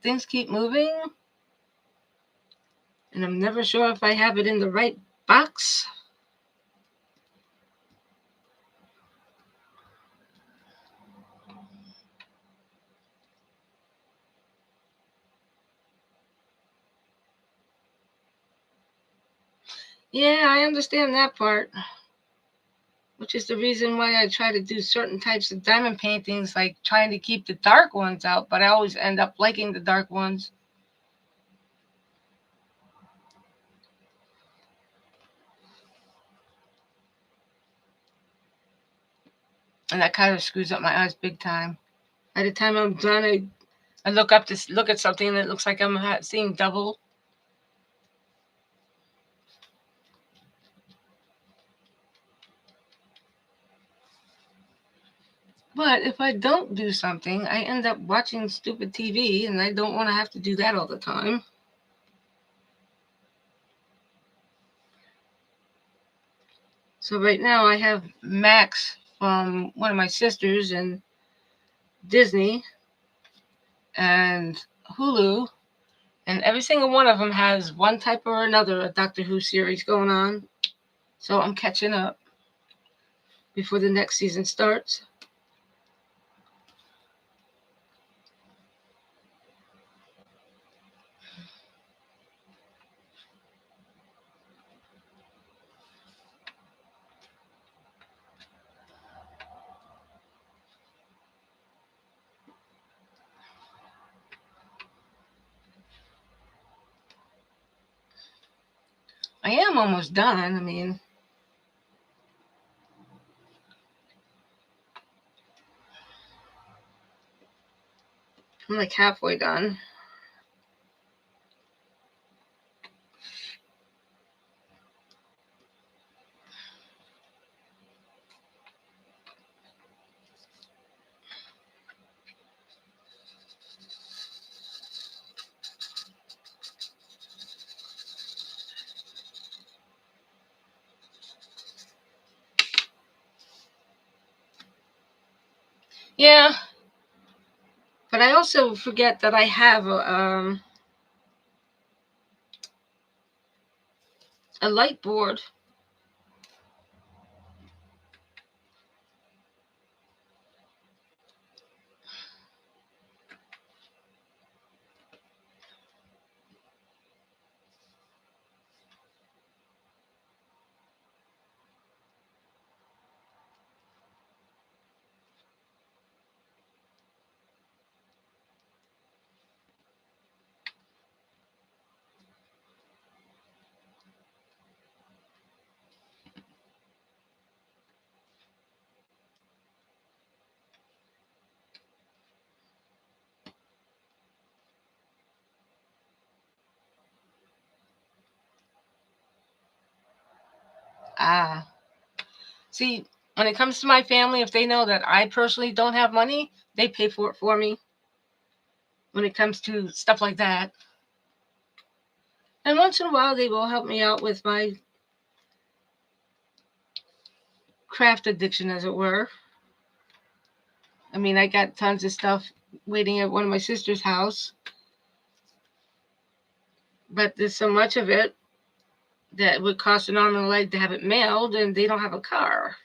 things keep moving and I'm never sure if I have it in the right box. Yeah, I understand that part, which is the reason why I try to do certain types of diamond paintings, like trying to keep the dark ones out, but I always end up liking the dark ones. And that kind of screws up my eyes big time. By the time I'm done, I look up to look at something and it looks like I'm seeing double. But if I don't do something, I end up watching stupid TV, and I don't want to have to do that all the time. So right now I have Max from one of my sisters and Disney and Hulu, and every single one of them has one type or another a Doctor Who series going on. So I'm catching up before the next season starts. I am almost done. I mean, I'm like halfway done. Yeah, but I also forget that I have a light board. Ah, see, when it comes to my family, if they know that I personally don't have money, they pay for it for me. When it comes to stuff like that, and once in a while, they will help me out with my craft addiction, as it were. I mean, I got tons of stuff waiting at one of my sister's house, but there's so much of it that would cost an arm and a leg to have it mailed, and they don't have a car.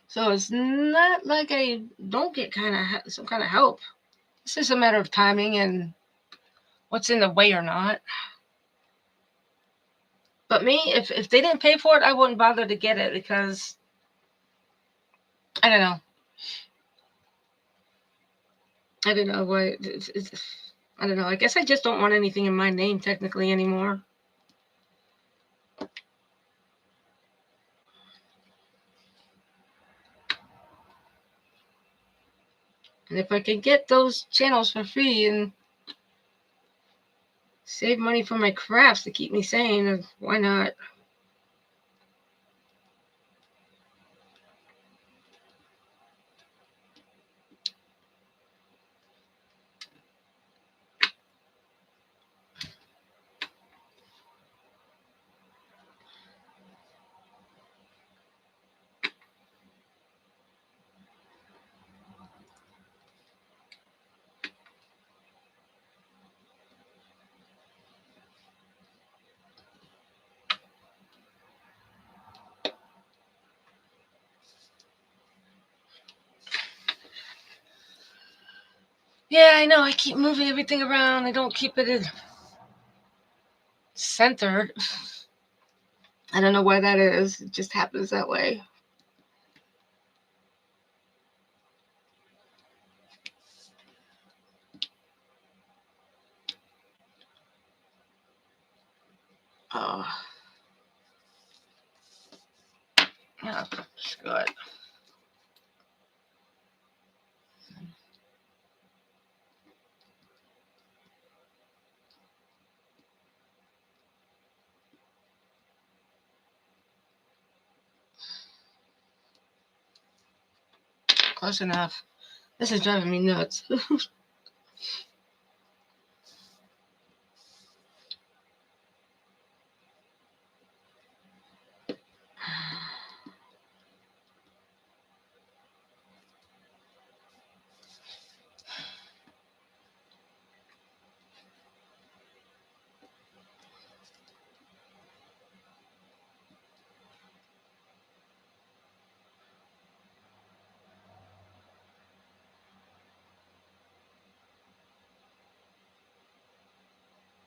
So it's not like I don't get some kind of help. It's just a matter of timing and what's in the way or not. But me, if they didn't pay for it, I wouldn't bother to get it because I don't know. I don't know why. I don't know. I guess I just don't want anything in my name technically anymore. And if I can get those channels for free and save money for my crafts to keep me sane, why not? Yeah, I know. I keep moving everything around. I don't keep it centered. I don't know why that is. It just happens that way. Oh, yeah, screw it. Close enough. This is driving me nuts.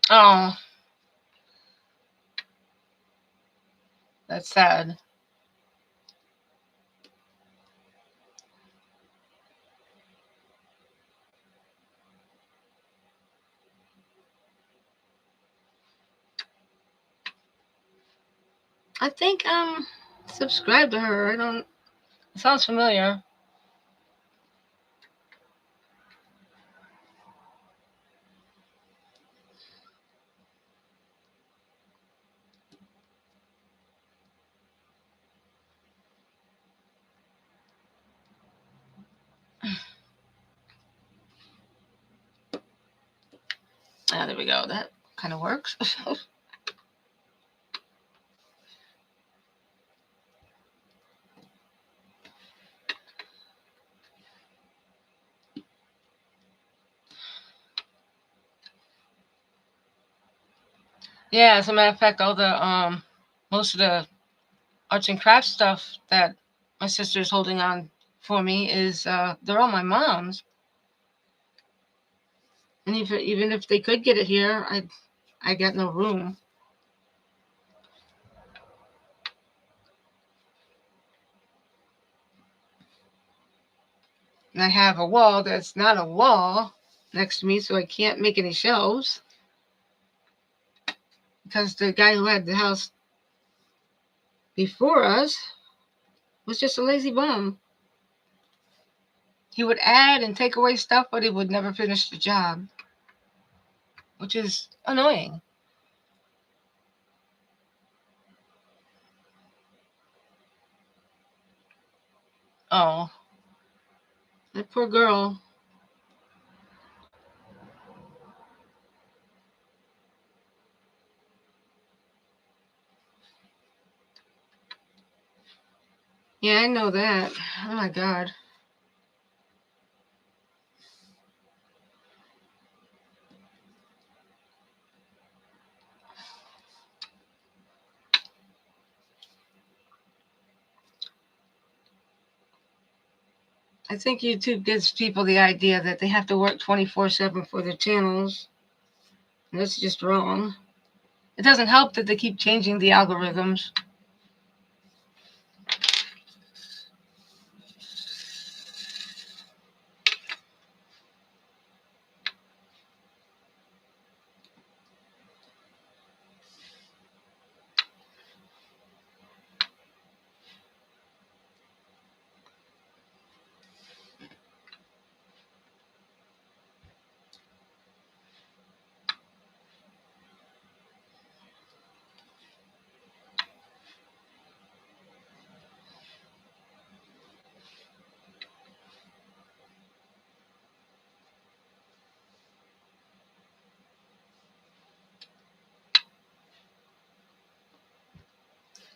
Oh, that's sad. I think I'm subscribed to her. I don't. It sounds familiar. Ah, there we go. That kind of works. Yeah, as a matter of fact, all the most of the arts and crafts stuff that my sister's holding on for me is they're all my mom's. And even if they could get it here, I got no room. And I have a wall that's not a wall next to me, so I can't make any shelves. Because the guy who had the house before us was just a lazy bum. He would add and take away stuff, but he would never finish the job, which is annoying. Oh, that poor girl. Yeah, I know that. Oh my God. I think YouTube gives people the idea that they have to work 24/7 for their channels. And that's just wrong. It doesn't help that they keep changing the algorithms.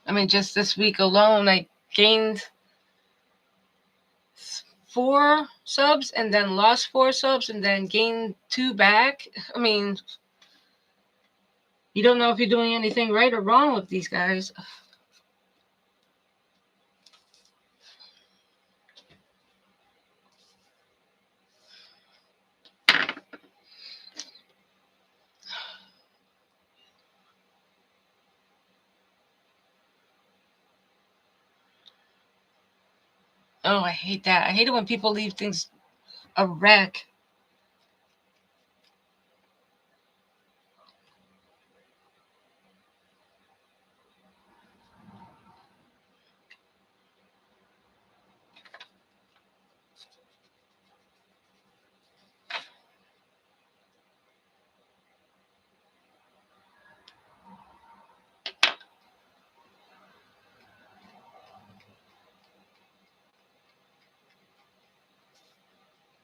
I mean, just this week alone, I gained 4 subs and then lost 4 subs and then gained 2 back. I mean, you don't know if you're doing anything right or wrong with these guys. Oh, I hate that. I hate it when people leave things a wreck.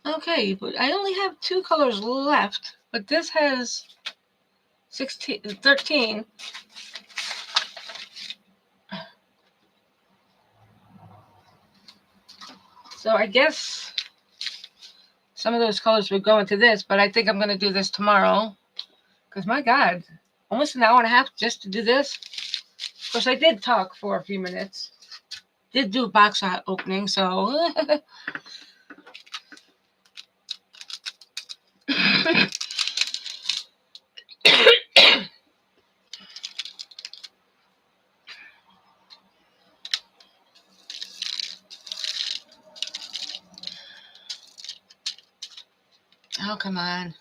Okay, but I only have 2 colors left, but this has 13. So I guess some of those colors would go into this, but I think I'm going to do this tomorrow. Because my God, almost an hour and a half just to do this. Of course, I did talk for a few minutes. Did do a box opening, so. Oh, come on.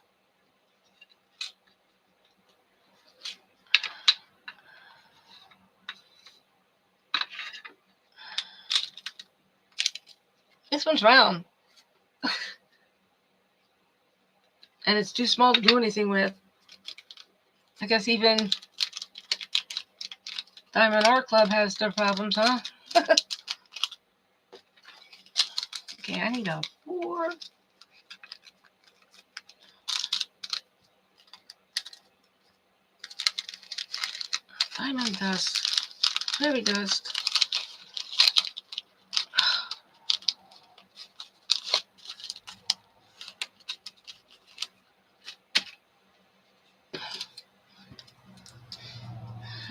This one's round. And it's too small to do anything with. I guess even Diamond Art Club has their problems, huh? Okay, I need a 4. Diamond dust. Fairy dust.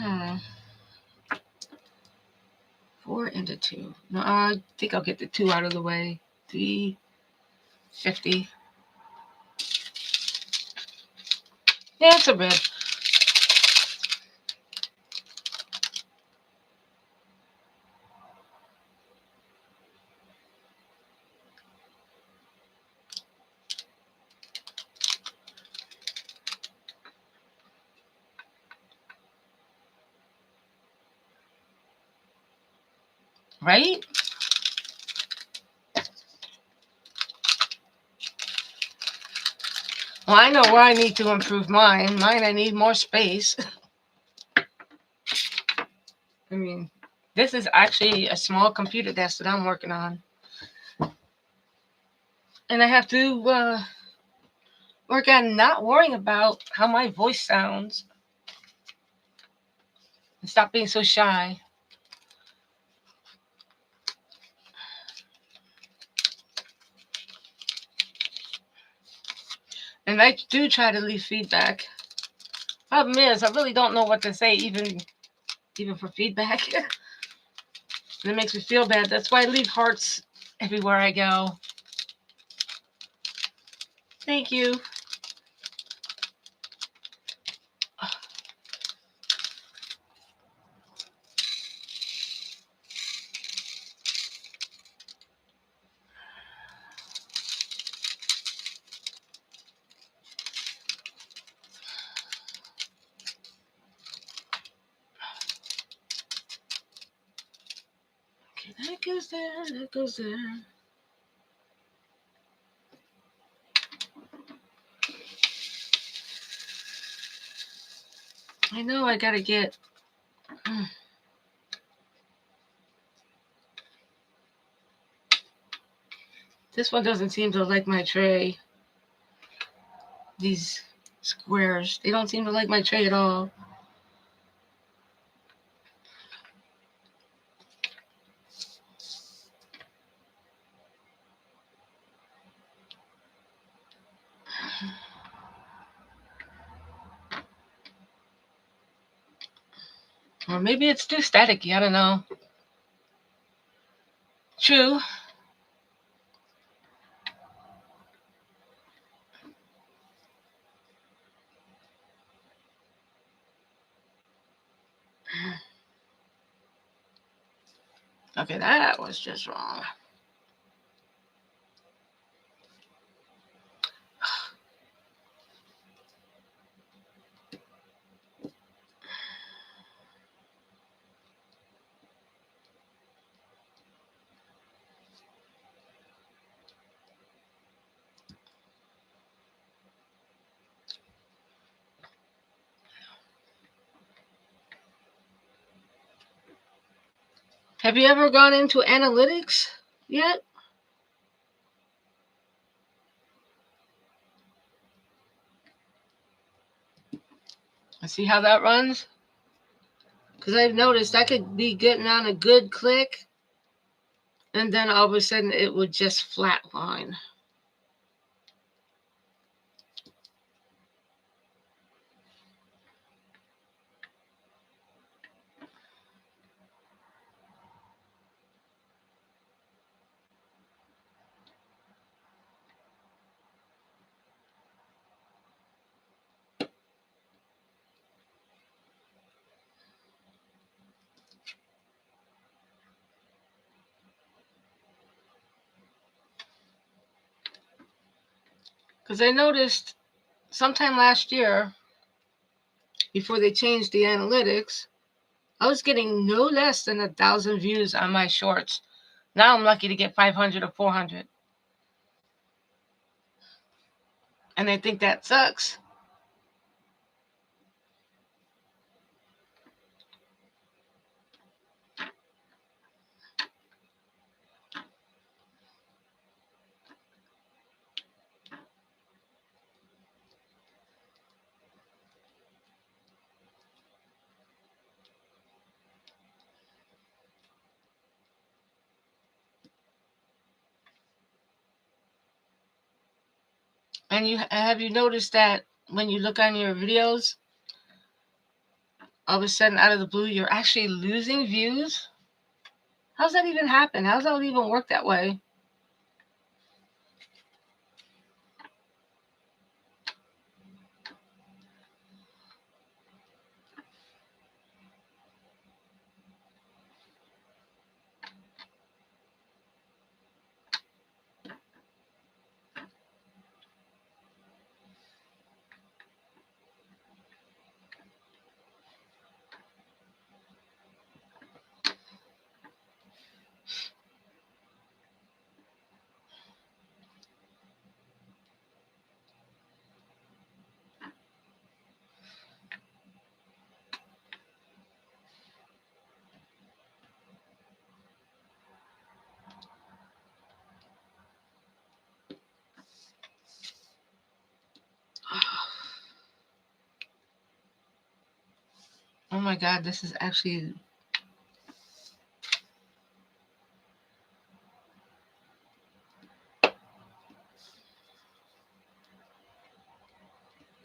Hmm. 4 into 2. No, I think I'll get the 2 out of the way. 350. Yeah, it's a bit. Right? Well, I know where I need to improve mine. I need more space. I mean, this is actually a small computer desk that I'm working on. And I have to work on not worrying about how my voice sounds. And stop being so shy. And I do try to leave feedback. Problem is, I really don't know what to say, even for feedback. And it makes me feel bad. That's why I leave hearts everywhere I go. Thank you. Okay, that goes there, that goes there. I know I gotta get... This one doesn't seem to like my tray. These squares, they don't seem to like my tray at all. Or maybe it's too staticky, I don't know. True. Okay, that was just wrong. Have you ever gone into analytics yet? And see how that runs? Because I've noticed I could be getting on a good click, and then all of a sudden it would just flatline. Because I noticed sometime last year, before they changed the analytics, I was getting no less than 1,000 views on my shorts. Now I'm lucky to get 500 or 400. And they think that sucks. And have you noticed that when you look on your videos, all of a sudden out of the blue, you're actually losing views? How's that even happen? How's that even work that way? Oh my God, this is actually...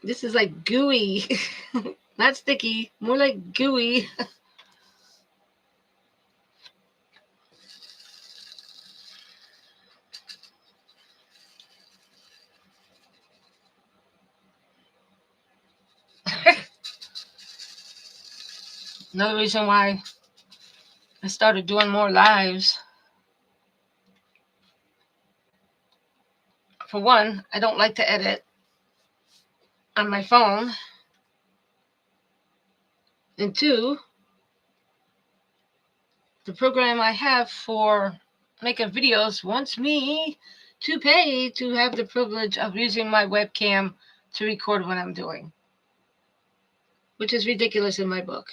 This is like gooey. Not sticky, more like gooey. Another reason why I started doing more lives. For one, I don't like to edit on my phone. And two, the program I have for making videos wants me to pay to have the privilege of using my webcam to record what I'm doing, which is ridiculous in my book.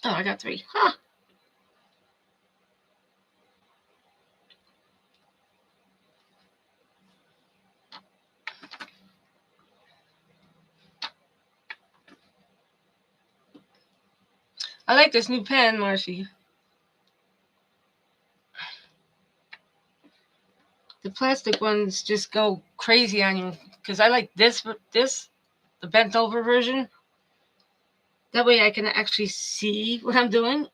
Oh, I got 3. Huh. I like this new pen, Marcy. The plastic ones just go crazy on you because I like this, the bent over version. That way I can actually see what I'm doing.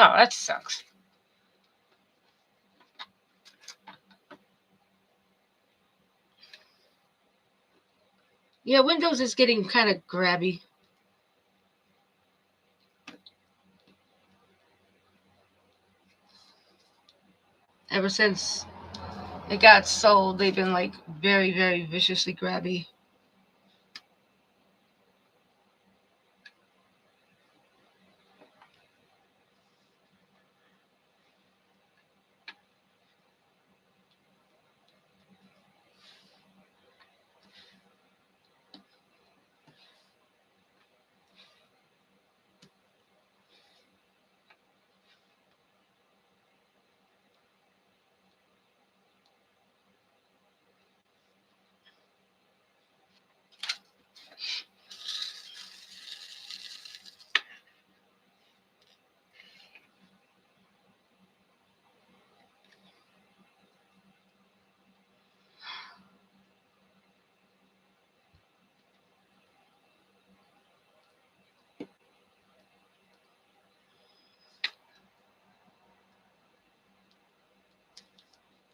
Oh, that sucks. Yeah, Windows is getting kind of grabby. Ever since it got sold, they've been like very, very viciously grabby.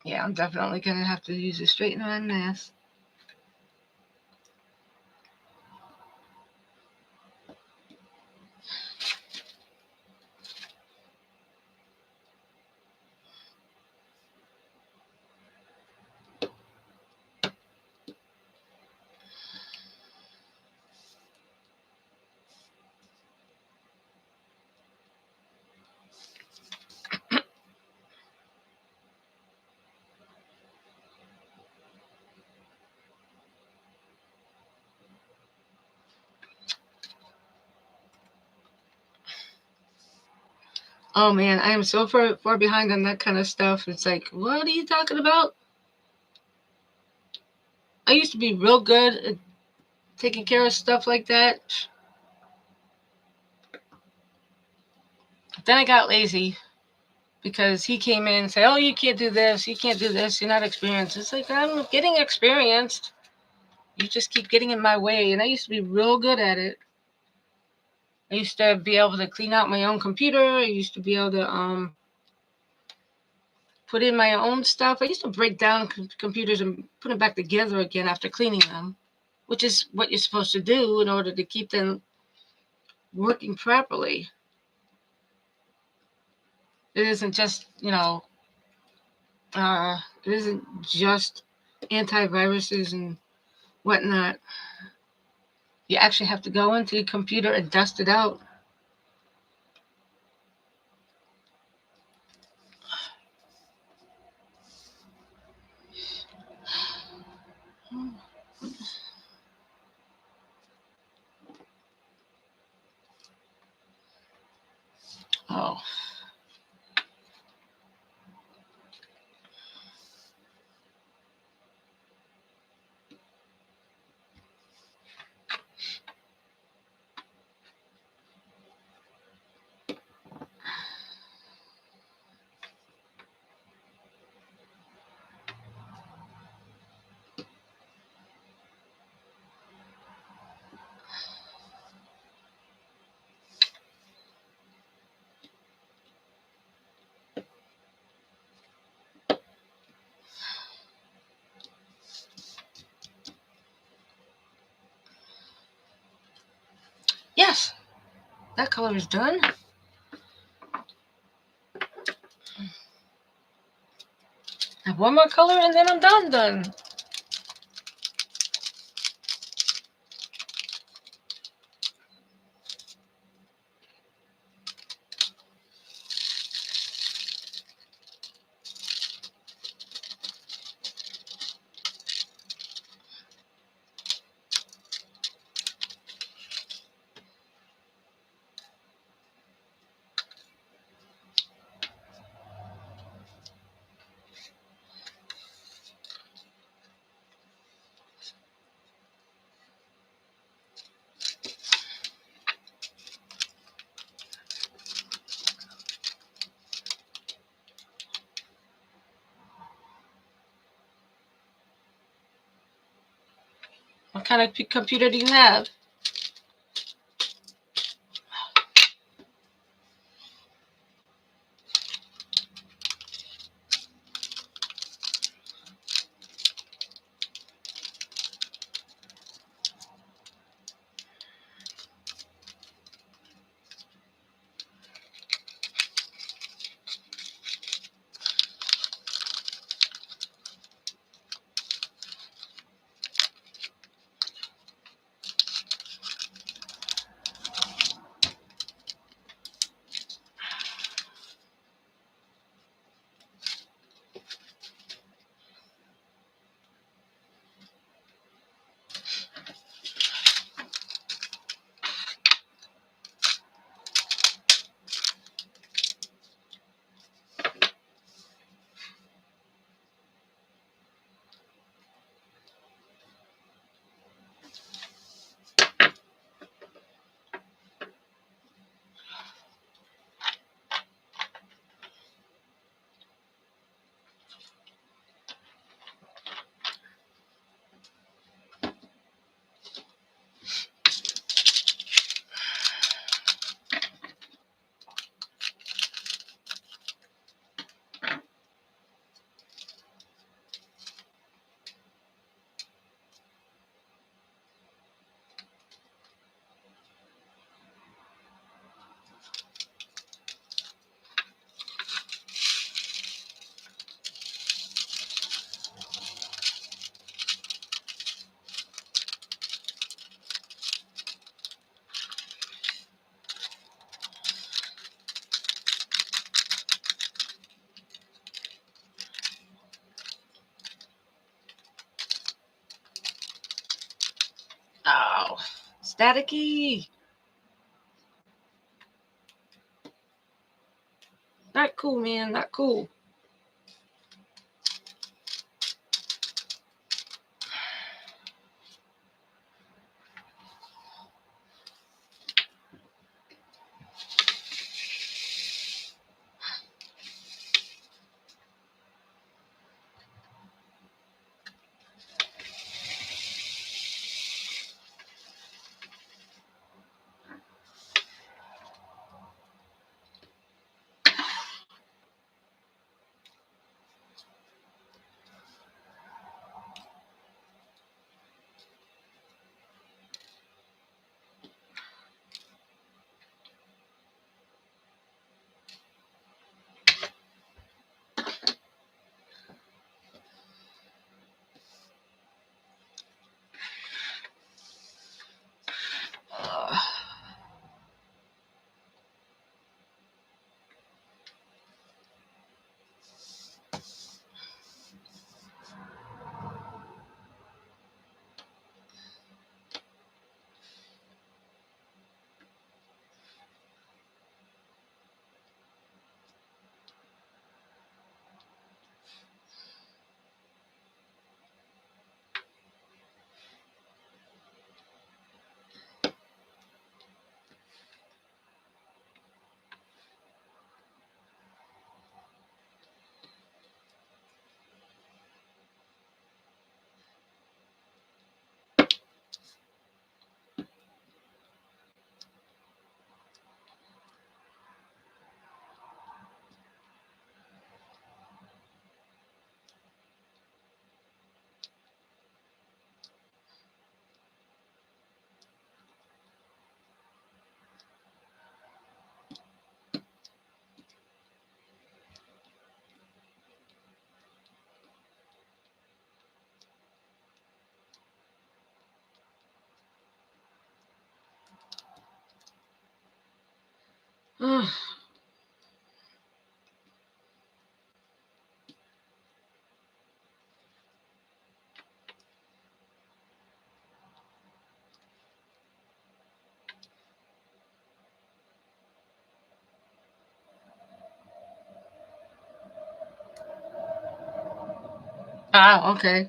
Yeah, I'm definitely going to have to use a straightener on this. Oh man, I am so far behind on that kind of stuff. It's like, what are you talking about? I used to be real good at taking care of stuff like that. Then I got lazy because he came in and said, "Oh, you can't do this. You can't do this. You're not experienced." It's like, I'm getting experienced. You just keep getting in my way. And I used to be real good at it. I used to be able to clean out my own computer. I used to be able to put in my own stuff. I used to break down computers and put them back together again after cleaning them, which is what you're supposed to do in order to keep them working properly. It isn't just, it isn't just antiviruses and whatnot. You actually have to go into your computer and dust it out. Oh. Yes, that color is done. I have one more color and then I'm done. What kind of computer do you have? Staticky. Not cool, man. Not cool. Ah, okay.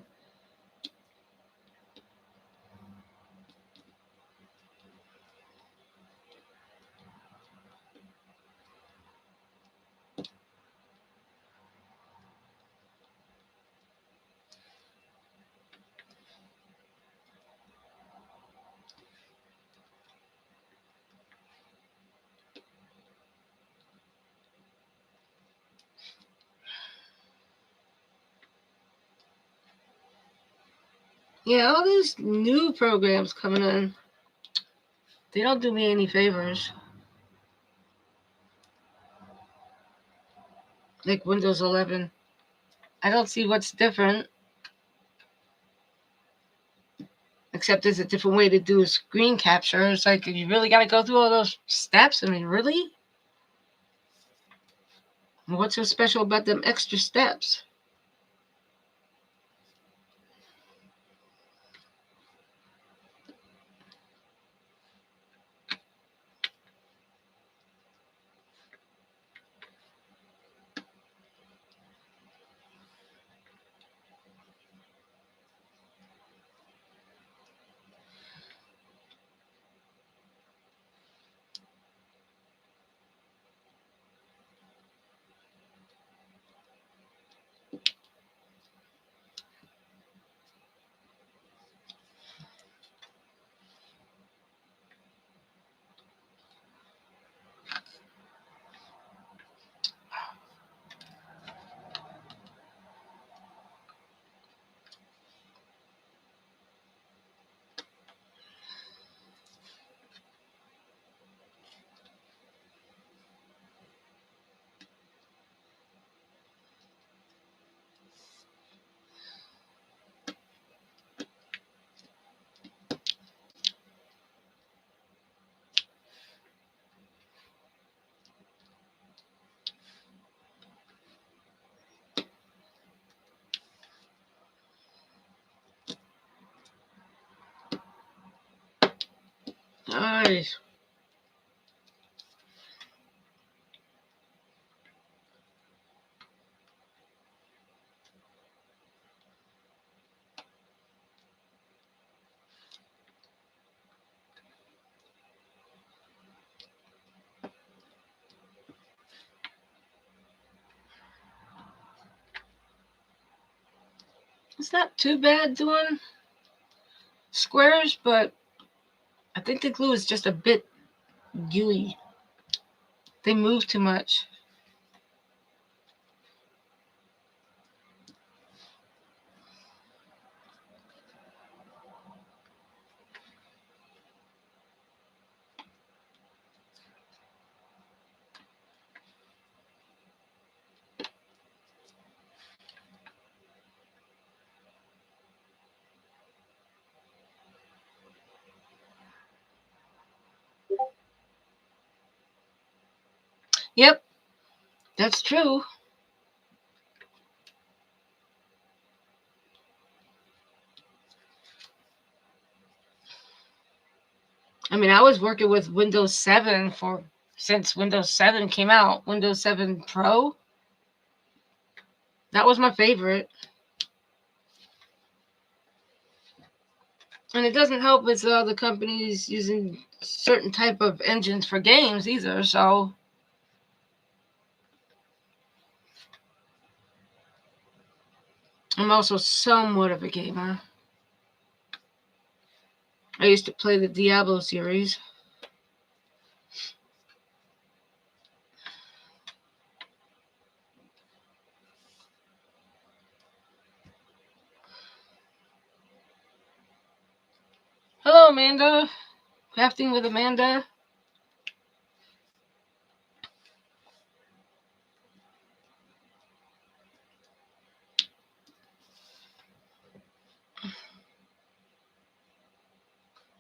Yeah, all these new programs coming in, they don't do me any favors. Like Windows 11. I don't see what's different, except there's a different way to do a screen capture. It's like, you really got to go through all those steps? I mean, really? What's so special about them extra steps? Nice. It's not too bad doing squares, but I think the glue is just a bit gooey. They move too much. Yep, that's true. I mean, I was working with Windows 7 since Windows 7 came out. Windows 7 Pro. That was my favorite. And it doesn't help with the companies using certain type of engines for games either, so I'm also somewhat of a gamer. I used to play the Diablo series. Hello, Amanda. Crafting with Amanda.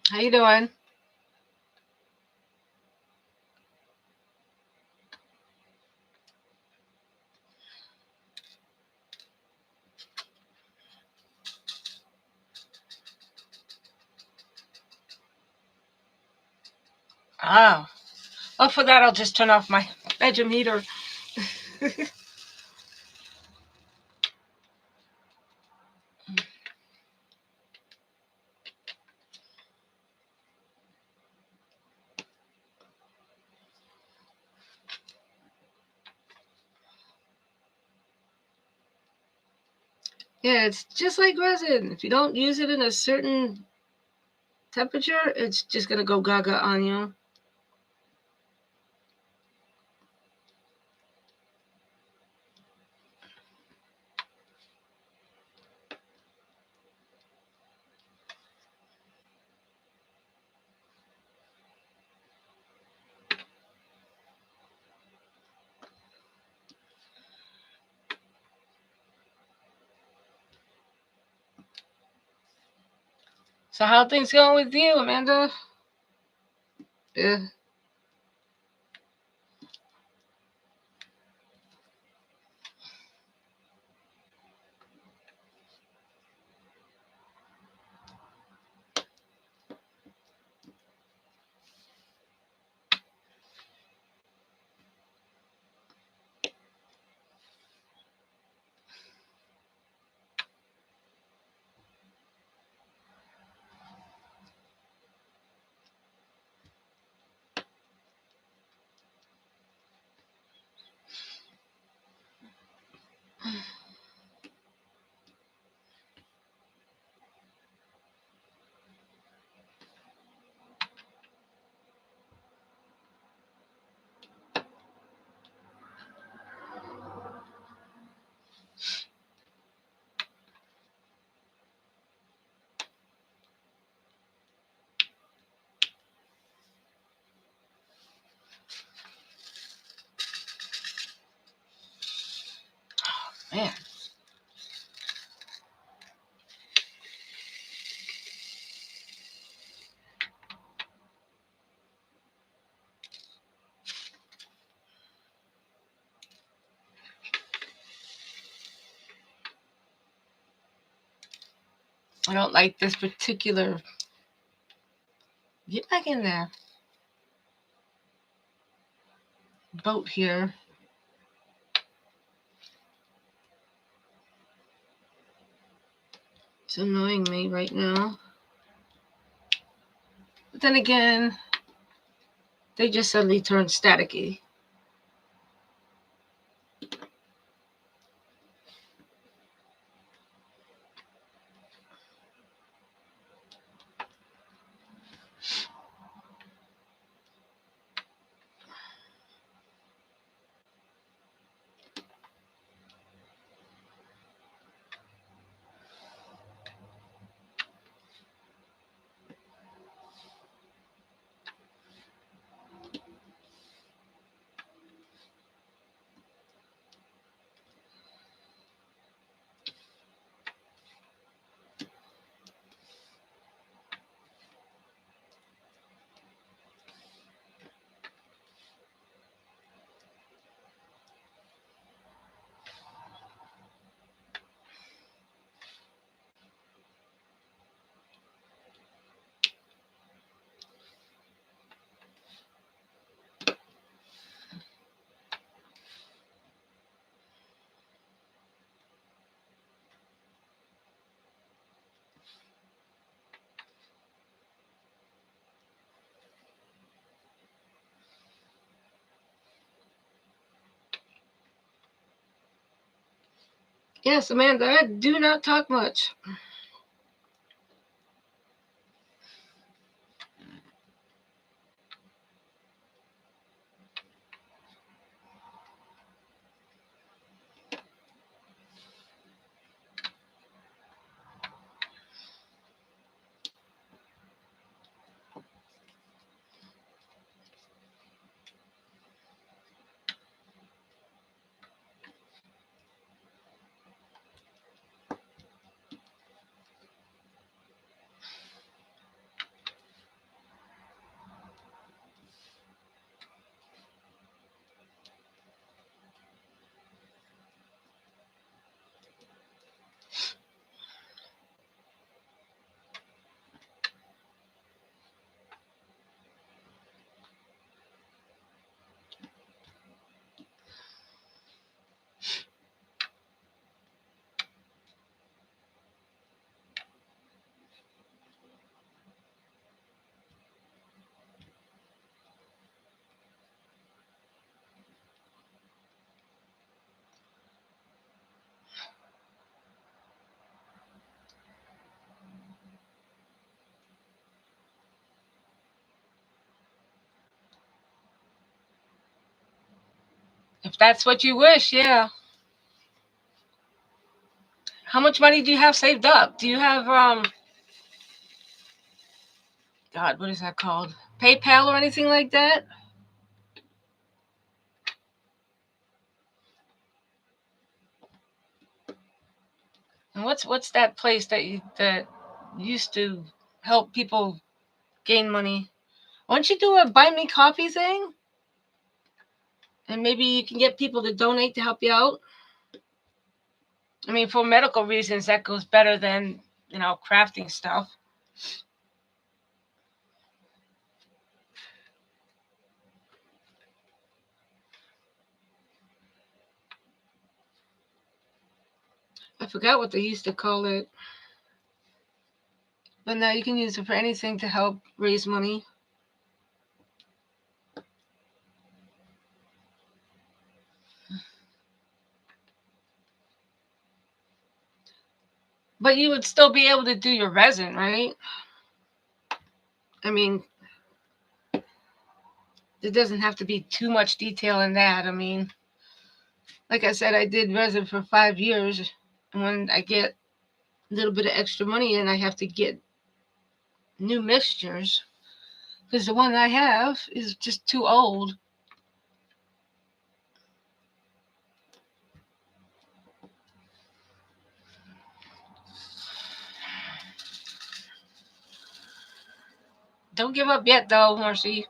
How you doing? Ah. Oh, for that, I'll just turn off my bedroom heater. Yeah, it's just like resin. If you don't use it in a certain temperature, it's just going to go gaga on you. So how are things going with you, Amanda? Yeah. Man. I don't like this particular Get back in there. Boat here. It's annoying me right now. But then again, they just suddenly turned staticky. Yes, Amanda, I do not talk much. If that's what you wish, yeah. How much money do you have saved up? Do you have God, what is that called? PayPal or anything like that? And what's that place that used to help people gain money? Why don't you do a buy me coffee thing? And maybe you can get people to donate to help you out. I mean, for medical reasons, that goes better than, crafting stuff. I forgot what they used to call it. But now you can use it for anything to help raise money. But you would still be able to do your resin, right? I mean, there doesn't have to be too much detail in that. I mean, like I said, I did resin for 5 years. And when I get a little bit of extra money and I have to get new mixtures, because the one I have is just too old. Don't give up yet, though, Marcy.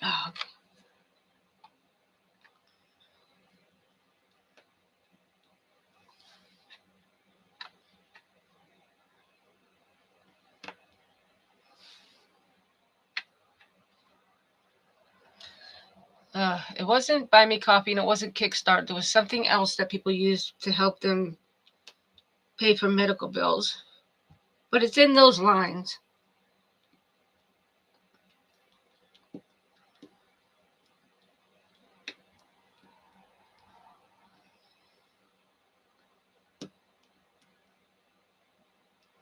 Oh, It wasn't Buy Me Coffee and it wasn't Kickstart. There was something else that people used to help them pay for medical bills. But it's in those lines.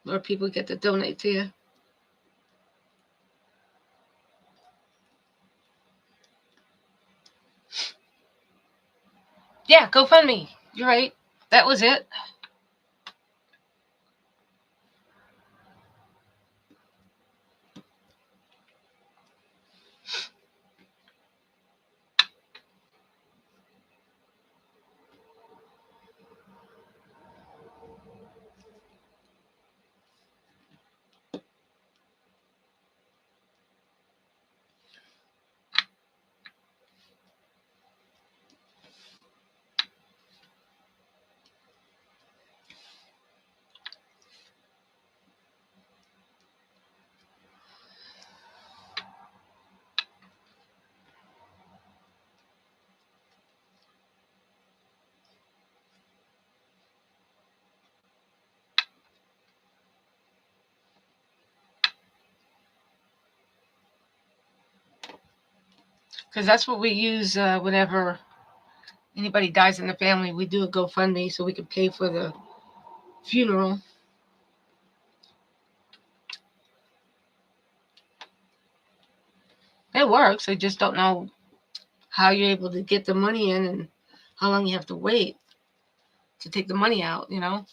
Where people get to donate to you. Yeah, GoFundMe. You're right. That was it. Because that's what we use whenever anybody dies in the family. We do a GoFundMe so we can pay for the funeral. It works. I just don't know how you're able to get the money in and how long you have to wait to take the money out, you know?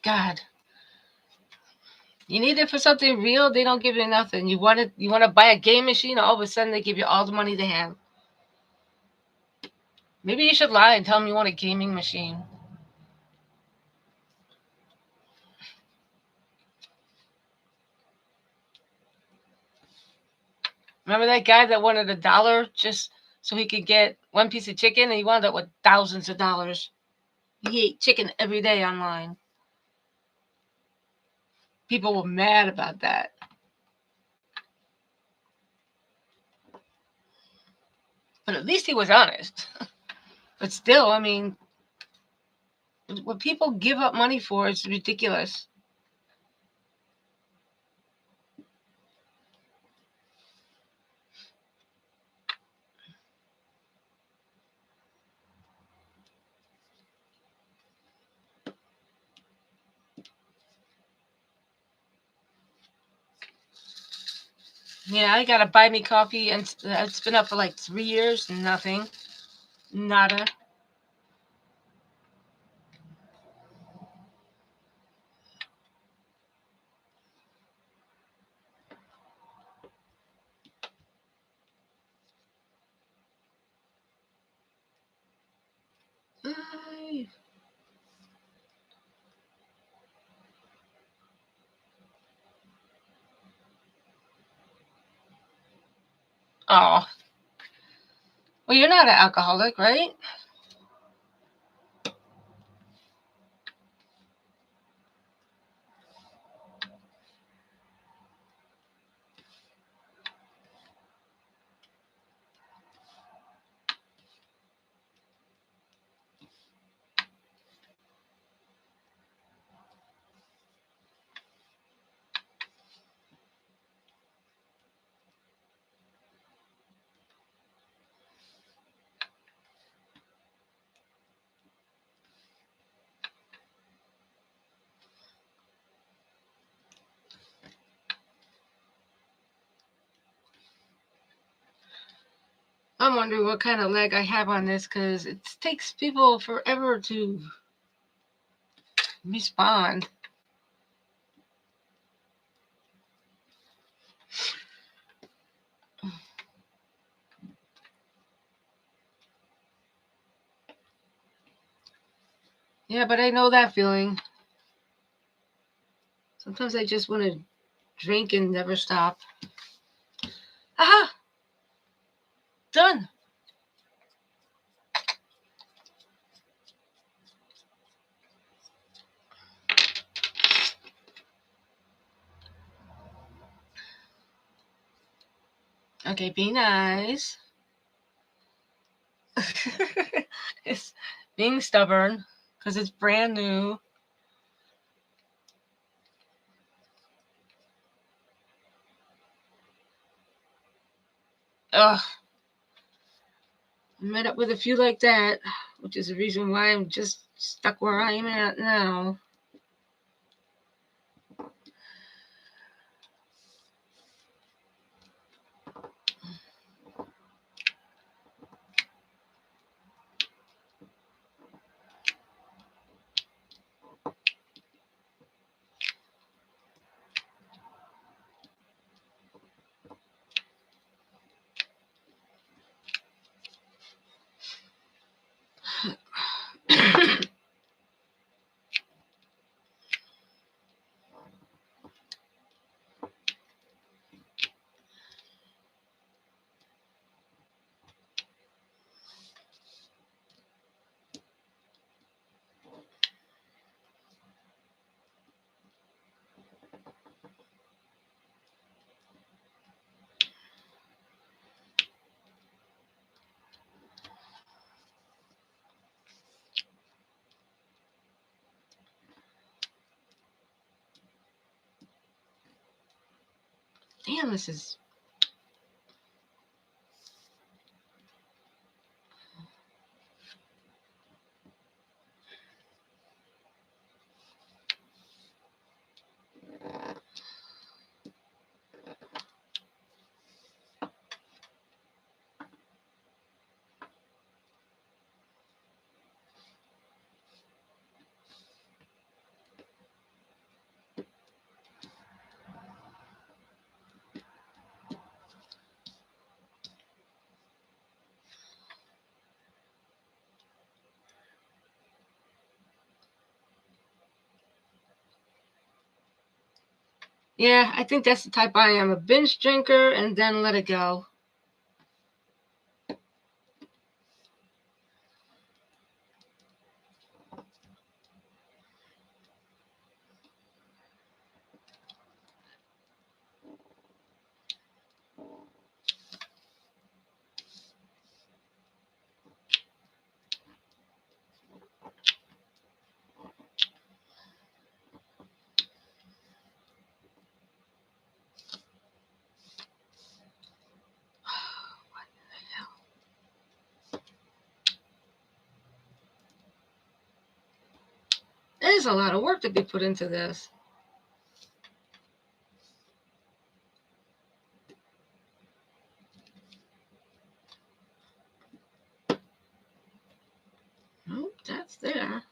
God. You need it for something real, they don't give you nothing. You want to buy a game machine, all of a sudden they give you all the money they have. Maybe you should lie and tell them you want a gaming machine. Remember that guy that wanted $1 just so he could get one piece of chicken, and he wound up with thousands of dollars. He ate chicken every day online. People were mad about that. But at least he was honest. But still, I mean, what people give up money for is ridiculous. Yeah, I got to buy me coffee, and it's been up for like 3 years. Nothing. Nada. Ay. Oh. Well, you're not an alcoholic, right? I'm wondering what kind of lag I have on this because it takes people forever to respond. Yeah, but I know that feeling. Sometimes I just want to drink and never stop. Aha! Done. Okay, be nice. It's being stubborn because it's brand new. Ugh. I met up with a few like that, which is the reason why I'm just stuck where I am at now. Damn, this is... Yeah, I think that's the type I am. A binge drinker and then let it go. There's a lot of work to be put into this. Nope, that's there.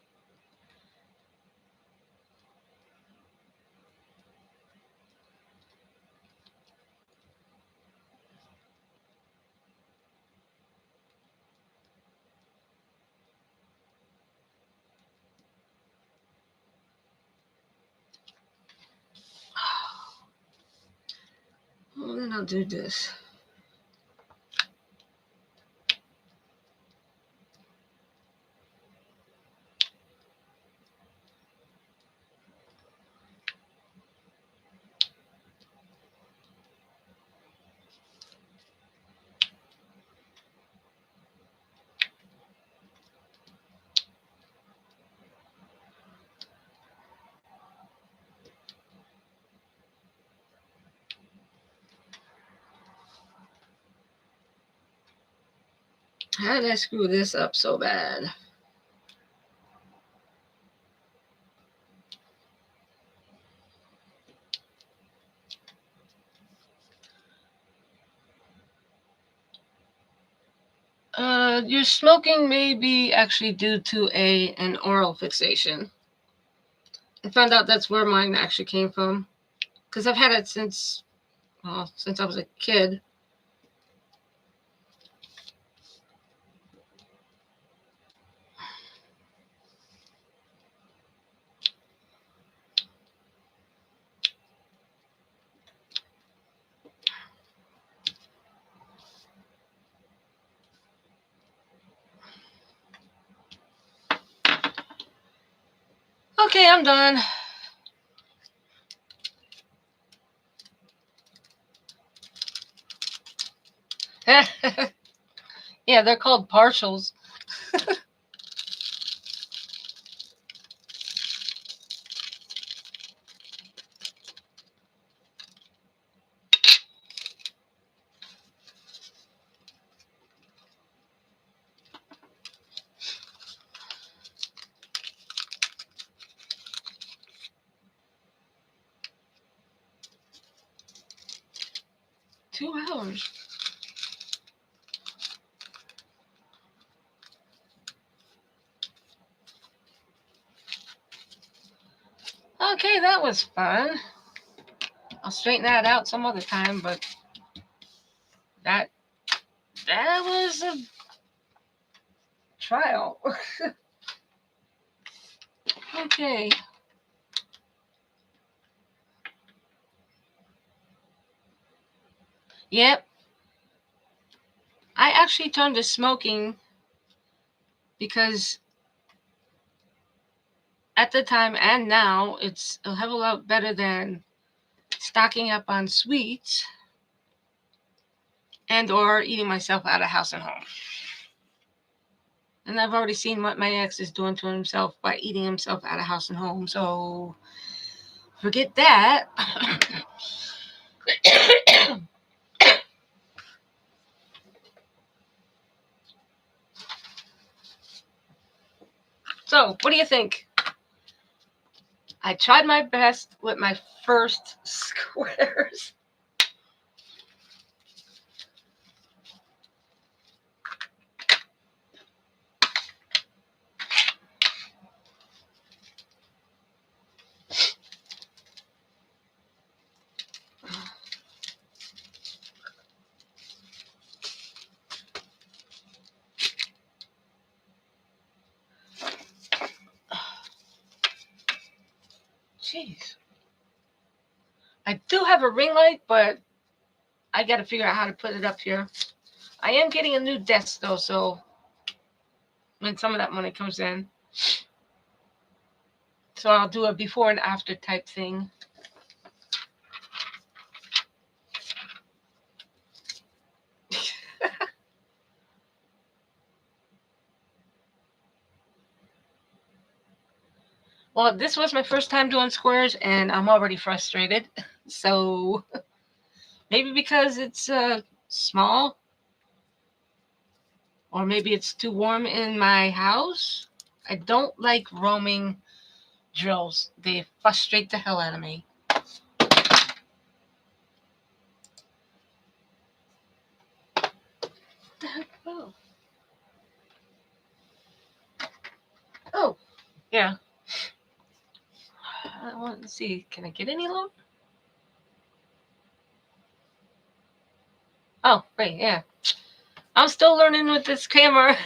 Well, then I'll do this. How did I screw this up so bad? Your smoking may be actually due to an oral fixation. I found out that's where mine actually came from, because I've had it since I was a kid. Okay, I'm done. Yeah, they're called partials. 2 hours. Okay, that was fun. I'll straighten that out some other time, but that was a trial. Okay. Yep. I actually turned to smoking because at the time and now it's a hell of a lot better than stocking up on sweets and or eating myself out of house and home. And I've already seen what my ex is doing to himself by eating himself out of house and home, so forget that. So, what do you think? I tried my best with my first squares. Jeez. I do have a ring light, but I got to figure out how to put it up here. I am getting a new desk, though, so when some of that money comes in. So I'll do a before and after type thing. Well, this was my first time doing squares, and I'm already frustrated. So maybe because it's small, or maybe it's too warm in my house. I don't like roaming drills. They frustrate the hell out of me. Oh, yeah. I want to see. Can I get any lower? Oh, right, yeah. I'm still learning with this camera.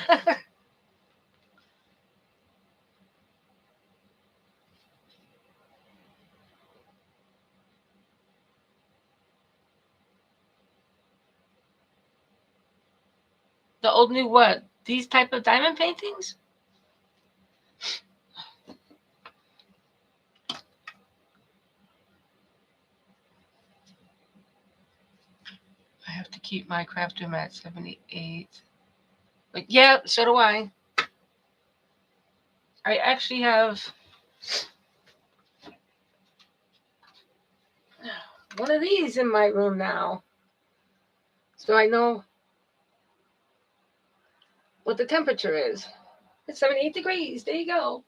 The old new what? These type of diamond paintings? I have to keep my craft room at 78. But yeah, so do I. I actually have one of these in my room now. So I know what the temperature is. It's 78 degrees. There you go.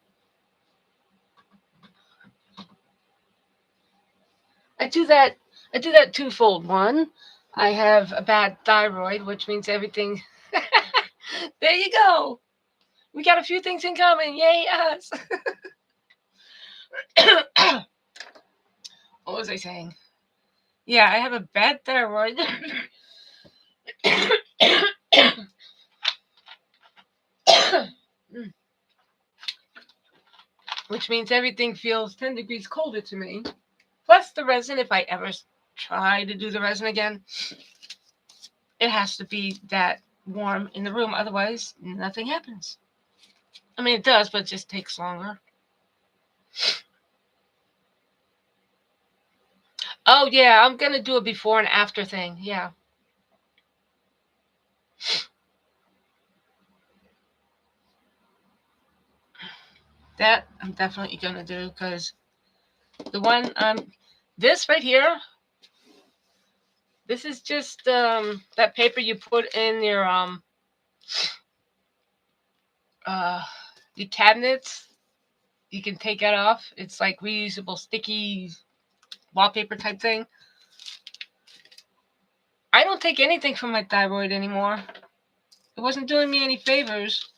I do that twofold. One, I have a bad thyroid, which means everything There you go. We got a few things in common. Yay, us. What was I saying? Yeah, I have a bad thyroid. Which means everything feels 10 degrees colder to me. Plus the resin, if I ever try to do the resin again, it has to be that warm in the room. Otherwise, nothing happens. I mean, it does, but it just takes longer. Oh, yeah, I'm going to do a before and after thing. Yeah. That I'm definitely going to do because the one, this right here, this is just that paper you put in your cabinets. You can take that off. It's like reusable sticky wallpaper type thing. I don't take anything from my thyroid anymore. It wasn't doing me any favors.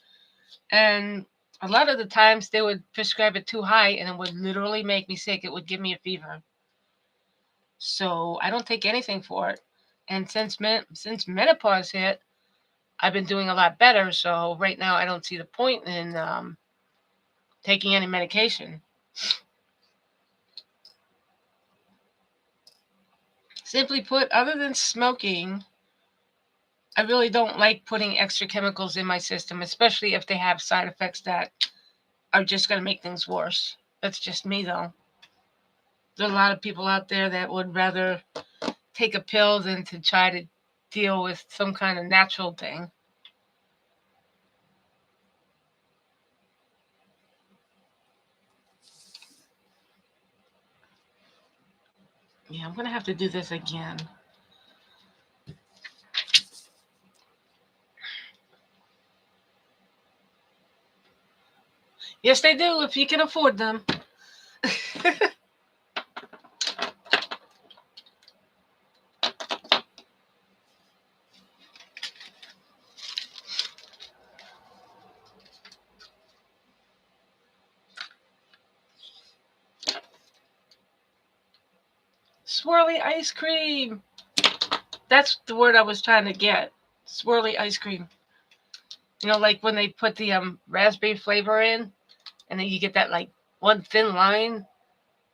And a lot of the times they would prescribe it too high and it would literally make me sick. It would give me a fever. So I don't take anything for it. And since menopause hit, I've been doing a lot better. So right now I don't see the point in taking any medication. Simply put, other than smoking, I really don't like putting extra chemicals in my system, especially if they have side effects that are just going to make things worse. That's just me, though. There's a lot of people out there that would rather take a pill than to try to deal with some kind of natural thing. Yeah, I'm going to have to do this again. Yes, they do, if you can afford them. Swirly ice cream. That's the word I was trying to get. Swirly ice cream. You know, like when they put the raspberry flavor in, and then you get that like one thin line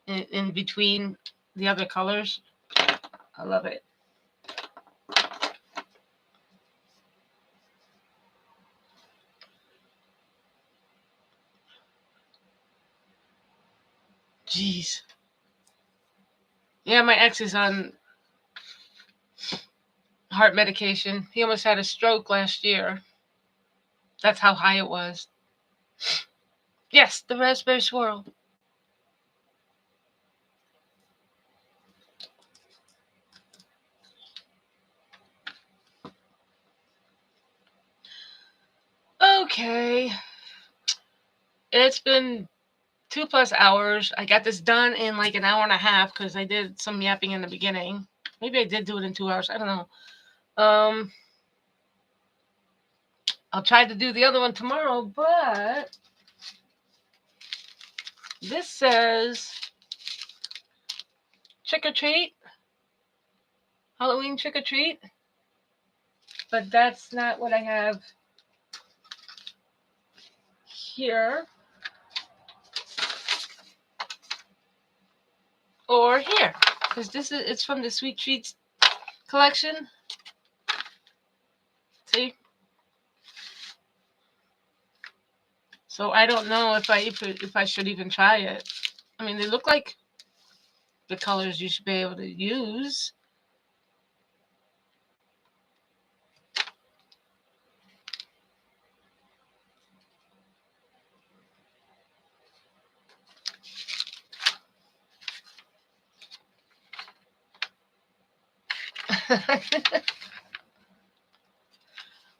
in between the other colors. I love it. Jeez. Yeah, my ex is on heart medication. He almost had a stroke last year. That's how high it was. Yes, the raspberry swirl. Okay. It's been 2+ hours. I got this done in like an hour and a half because I did some yapping in the beginning. Maybe I did do it in 2 hours. I don't know. I'll try to do the other one tomorrow, but this says trick or treat, Halloween trick or treat, but that's not what I have here or here, because it's from the Sweet Treats collection. See? So I don't know if I should even try it. I mean, they look like the colors you should be able to use.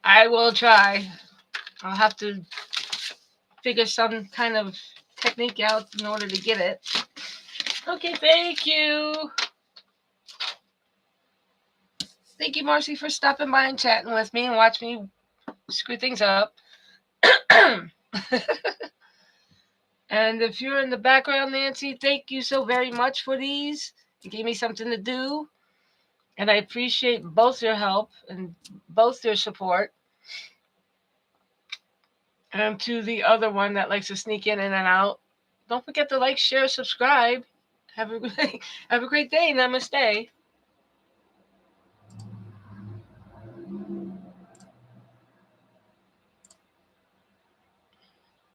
I will try. I'll have to figure some kind of technique out in order to get it. Okay, thank you. Thank you, Marcy, for stopping by and chatting with me and watch me screw things up. And if you're in the background, Nancy, thank you so very much for these. You gave me something to do. And I appreciate both your help and both your support. And to the other one that likes to sneak in and out, don't forget to like, share, subscribe. Have a great day. Namaste.